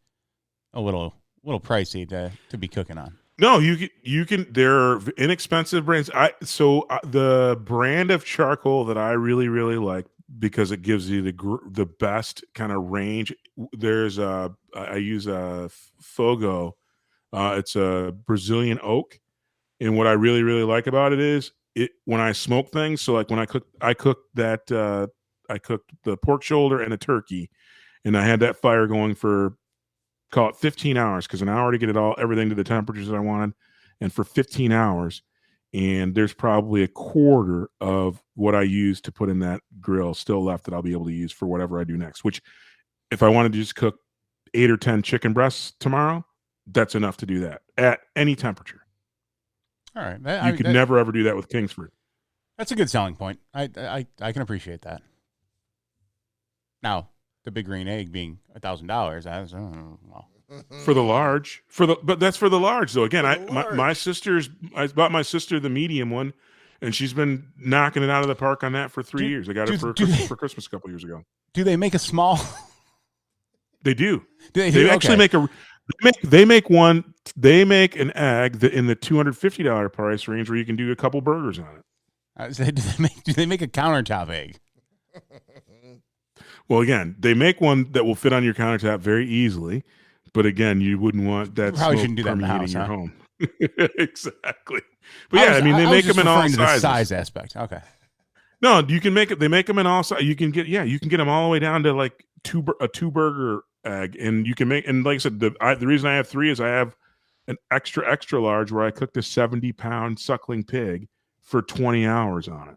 a little pricey to be cooking on. No, you can. There are inexpensive brands. The brand of charcoal that I really, really like because it gives you the best kind of range. There's I use a Fogo. It's a Brazilian oak, and what I really, really like about it is when I smoke things. So like when I cooked the pork shoulder and a turkey, and I had that fire going for, call it 15 hours, because an hour to get everything to the temperatures that I wanted, and for 15 hours. And there's probably a quarter of what I use to put in that grill still left that I'll be able to use for whatever I do next, which if I wanted to just cook 8 or 10 chicken breasts tomorrow, that's enough to do that at any temperature. All right. You could never ever do that with Kingsford. That's a good selling point. I can appreciate that. Now, the big green egg being $1,000, well. For the large, but that's for the large though. Again, I bought my sister the medium one, and she's been knocking it out of the park on that for 3 years. I got it for Christmas a couple years ago. Do they make a small? They do. They actually make a. They make one. They make an egg in the $250 price range where you can do a couple burgers on it. Do they make a countertop egg? Well, again, they make one that will fit on your countertop very easily. But again, you wouldn't want that. Probably shouldn't do that in the house, your home. Exactly. But I mean, they make them in all sizes. The size aspect. Okay. No, you can make it. They make them in all sizes. You can get them all the way down to like a 2-burger egg, and you can make. And like I said, the reason I have 3 is I have an extra large where I cooked a 70-pound suckling pig for 20 hours on it,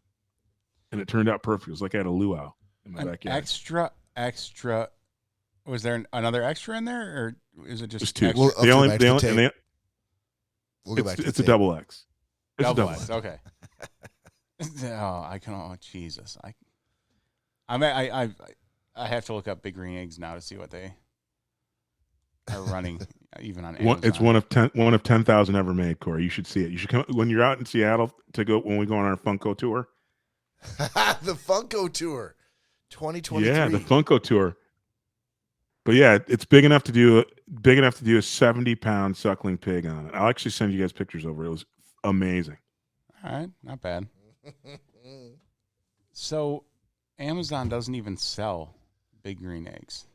and it turned out perfect. It was like I had a luau in my backyard. Extra. Was there another extra in there, or is it just 2? We'll go back to it's a double X. It's double X. Okay. Jesus. I have to look up big green eggs now to see what they are running, even on Amazon. It's one of 10,000 ever made, Cory. You should see it. You should come when you're out in Seattle when we go on our Funko tour. The Funko tour, 2023. Yeah, the Funko tour. But yeah, it's big enough to do a 70-pound suckling pig on it. I'll actually send you guys pictures over. It was amazing. All right, not bad. So, Amazon doesn't even sell big green eggs.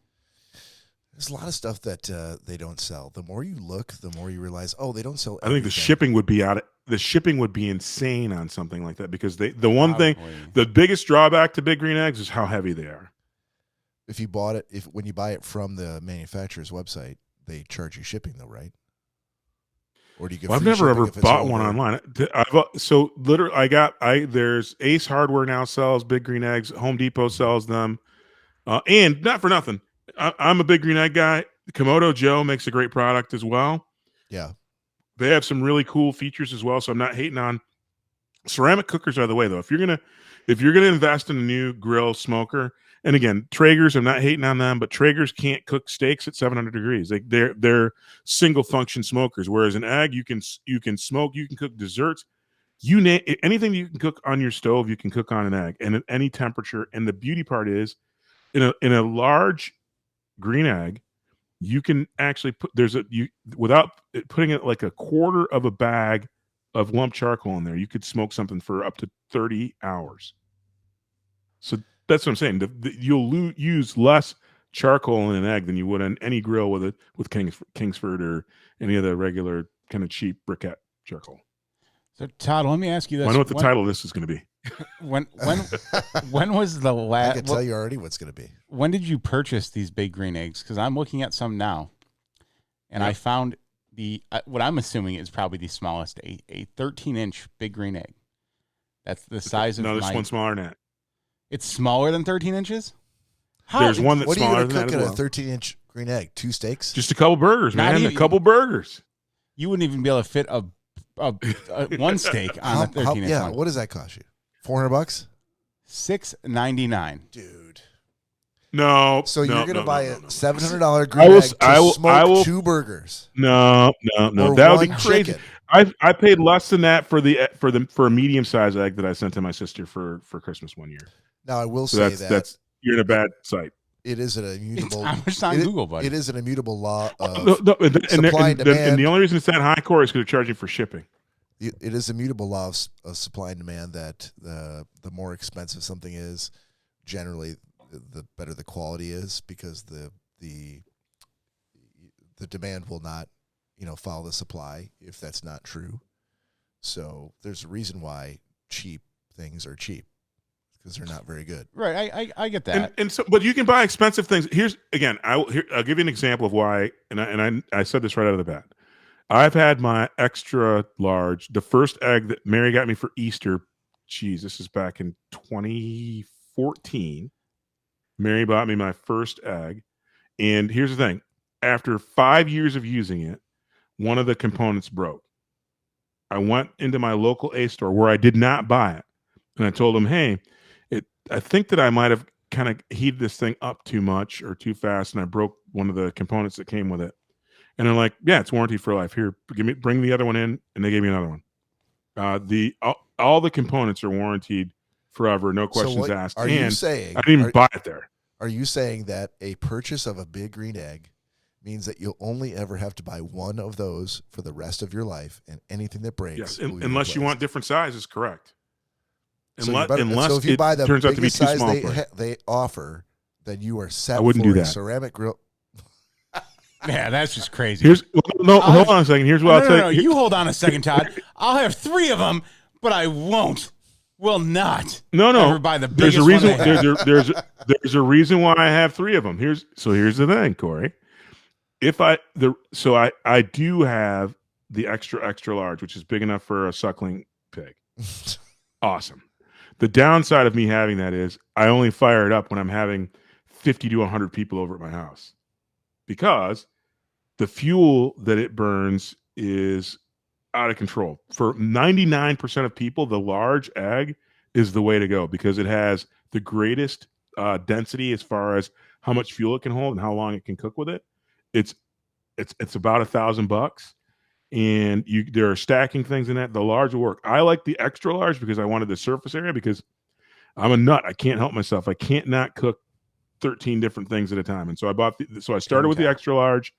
There's a lot of stuff that they don't sell. The more you look, the more you realize, they don't sell everything. I think the shipping would be The shipping would be insane on something like that because the biggest drawback to big green eggs is how heavy they are. If you bought it, when you buy it from the manufacturer's website, they charge you shipping though, right? Or do you get? I've never ever bought one online. There's Ace Hardware now sells big green eggs. Home Depot sells them, and not for nothing, I'm a big green egg guy. Komodo Joe makes a great product as well. Yeah, they have some really cool features as well. So I'm not hating on ceramic cookers. Are the way though. If you're gonna invest in a new grill smoker. And again, Traegers, I'm not hating on them, but Traegers can't cook steaks at 700 degrees. They're single function smokers. Whereas an egg, you can smoke, you can cook desserts. Anything you can cook on your stove, you can cook on an egg, and at any temperature. And the beauty part is, in a large green egg, you can actually without putting it like a quarter of a bag of lump charcoal in there, you could smoke something for up to 30 hours. So. That's what I'm saying. You'll use less charcoal in an egg than you would on any grill with Kingsford or any other regular kind of cheap briquette charcoal. So, Todd, let me ask you this. I know what the title of this is going to be. When was the last? I can tell you already what's going to be. When did you purchase these big green eggs? Because I'm looking at some now, and I found what I'm assuming is probably the smallest, a 13-inch big green egg. That's the size of this one's smaller than that. It's smaller than 13 inches? There's one that's smaller than that. What are you going to cook in a 13-inch green egg? 2 steaks? Just a couple burgers, man. A couple burgers. You wouldn't even be able to fit a one steak on a 13-inch. Yeah, what does that cost you? $400? $6.99. Dude. No. So you're going to buy a $700 green egg to smoke 2 burgers? No. That would be crazy. I paid less than that for a medium sized egg that I sent to my sister for Christmas one year. Now I will say that's you're in a bad site. It is an immutable. I'm just on Google, buddy. It is an immutable law of supply and demand. And the only reason it's that high, Cory, is because they're charging for shipping. It is a mutable law of supply and demand that the more expensive something is, generally the better the quality is, because the demand will not follow the supply if that's not true. So there's a reason why cheap things are cheap, because they're not very good. Right. I get that. And so, but you can buy expensive things. I'll give you an example of why. And I said this right out of the bat. I've had my extra large, the first egg that Mary got me for Easter. Geez, this is back in 2014. Mary bought me my first egg. And here's the thing. After 5 years of using it, one of the components broke. I went into my local A store where I did not buy it, and I told them, "Hey, I think that I might have kind of heated this thing up too much or too fast, and I broke one of the components that came with it." And they're like, "Yeah, it's warranty for life. Here, bring the other one in," and they gave me another one. All the components are warranted forever, no questions asked. Are you saying? I didn't even buy it there. Are you saying that a purchase of a big green egg means that you'll only ever have to buy one of those for the rest of your life, and anything that breaks, unless you want different sizes, correct? So if you buy the turns out to be too size small they offer, then you are set. I wouldn't for do a that. Ceramic grill. Yeah, that's just crazy. Hold on a second. Here's what I'll tell you. No, you hold on a second, Todd. I'll have 3 of them, but I will not. No. Ever buy the There's biggest a reason. one they have. There's a reason why I have 3 of them. Here's the thing, Corey. I do have the extra large, which is big enough for a suckling pig. Awesome. The downside of me having that is I only fire it up when I'm having 50 to 100 people over at my house, because the fuel that it burns is out of control. For 99% of people, the large egg is the way to go because it has the greatest density as far as how much fuel it can hold and how long it can cook with it. It's about $1,000, and there are stacking things in that. The large will work. I like the extra large because I wanted the surface area, because I'm a nut. I can't help myself. I can't not cook 13 different things at a time. And so I started with the extra large,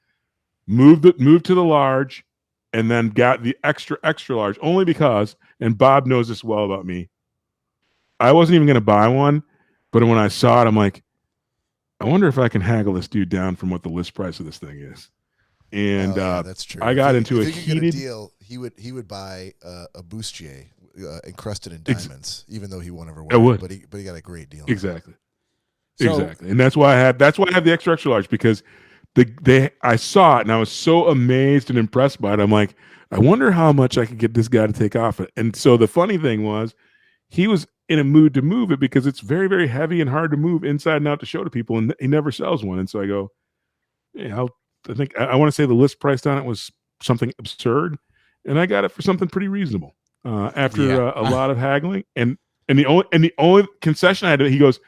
moved to the large, and then got the extra large only because, and Bob knows this well about me, I wasn't even going to buy one, but when I saw it, I'm like, I wonder if I can haggle this dude down from what the list price of this thing is. And that's true. I got into a heated. Get a deal. He would buy a bustier encrusted in diamonds, even though he won't ever wear it. But he got a great deal. Exactly. Exactly. And that's why I have the extra large, because I saw it and I was so amazed and impressed by it. I'm like, I wonder how much I could get this guy to take off it. And so the funny thing was, he was in a mood to move it because it's very, very heavy and hard to move inside and out to show to people, and he never sells one. And so I go, yeah, I think I want to say the list price on it was something absurd, and I got it for something pretty reasonable after a lot of haggling. And the only concession I had, he goes,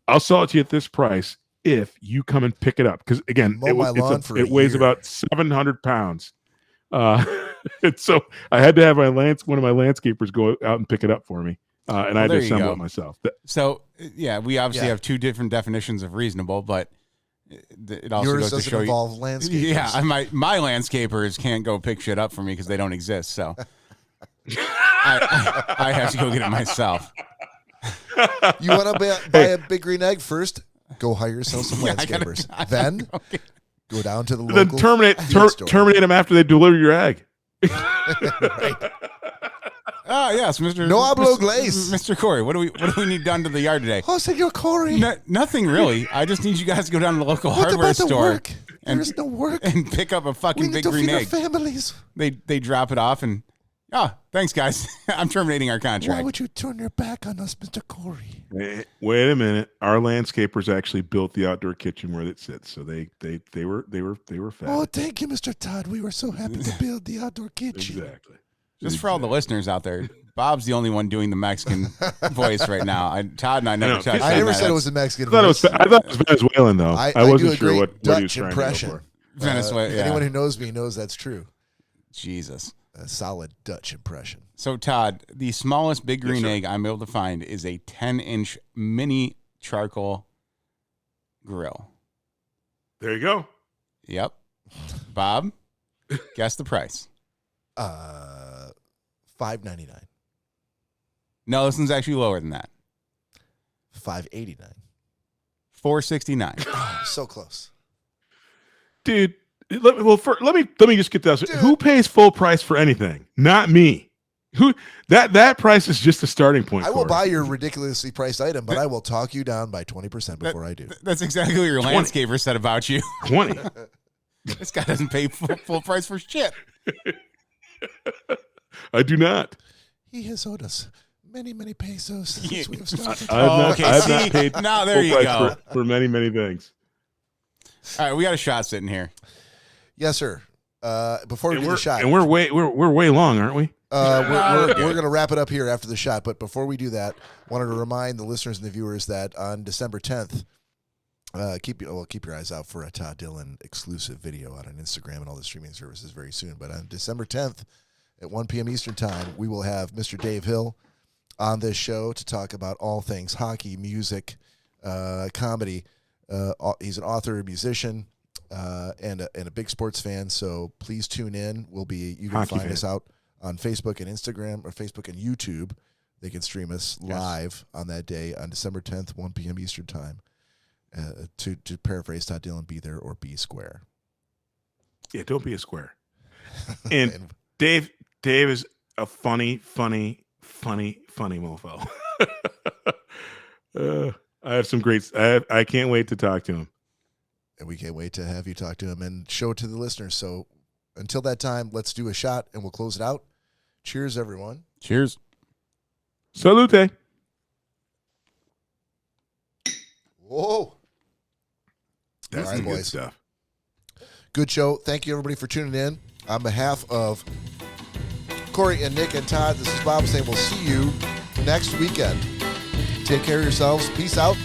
I'll sell it to you at this price if you come and pick it up. Because again, it weighs about 700 pounds. And so I had to have one of my landscapers go out and pick it up for me. And I had to assemble it myself. So yeah, we obviously have 2 different definitions of reasonable, but it also yours goes to show involve landscapers. Yeah, my landscapers can't go pick shit up for me because they don't exist. So I have to go get it myself. You want to buy a big green egg first? Go hire yourself some landscapers. Then go down to the local. Then terminate them after they deliver your egg. Right. Oh yes, Mr. No hablo glaze. Mr. Cory, what do we need done to the yard today? Oh, Senor Cory. Nothing really. I just need you guys to go down to the local hardware store. There's no work. And pick up a fucking big green egg. Families. They drop it off and thanks guys. I'm terminating our contract. Why would you turn your back on us, Mr. Cory? Wait a minute. Our landscapers actually built the outdoor kitchen where it sits, so they were fat. Oh, thank you, Mr. Todd. We were so happy to build the outdoor kitchen. Exactly. Just for all the listeners out there, Bob's the only one doing the Mexican voice right now. Todd and I never touched I never said it was a Mexican voice. I thought it was Venezuelan, though. I wasn't sure what he was Dutch trying impression. to go for. Venezuela. Anyone who knows me knows that's true. Jesus. A solid Dutch impression. So, Todd, the smallest big green egg I'm able to find is a 10-inch mini charcoal grill. There you go. Yep. Bob, guess the price. $5.99. No, this one's actually lower than that. $5.89. $4.69. Oh, so close, dude. Let me just get this. Dude. Who pays full price for anything? Not me. Who that price is just a starting point. I will buy your ridiculously priced item, but I will talk you down by 20% before I do. That's exactly what your 20. Landscaper said about you. 20. This guy doesn't pay full price for shit. I do not. He has owed us many pesos since we have started. I have not paid now there you go. For many things. All right, we got a shot sitting here. Yes, sir. Before we do the shot, and we're way long, aren't we? we're going to wrap it up here after the shot. But before we do that, wanted to remind the listeners and the viewers that on December 10th, keep your eyes out for a Todd Dillon exclusive video on Instagram and all the streaming services very soon. But on December 10th at 1 p.m. Eastern Time, we will have Mr. Dave Hill on this show to talk about all things hockey, music, comedy. He's an author, a musician, and a big sports fan. So please tune in. You can find us out on Facebook and Instagram, or Facebook and YouTube. They can stream us live on that day on December 10th, 1 p.m. Eastern Time. To paraphrase Todd Dillon, be there or be square. Yeah, don't be a square. And Dave is a funny mofo. I have some great. I can't wait to talk to him. And we can't wait to have you talk to him and show it to the listeners. So until that time, let's do a shot and we'll close it out. Cheers, everyone. Cheers. Salute. Whoa. That's all right, good boys. Stuff. Good show. Thank you, everybody, for tuning in. On behalf of Cory and Nick and Todd, this is Bob saying we'll see you next weekend. Take care of yourselves. Peace out.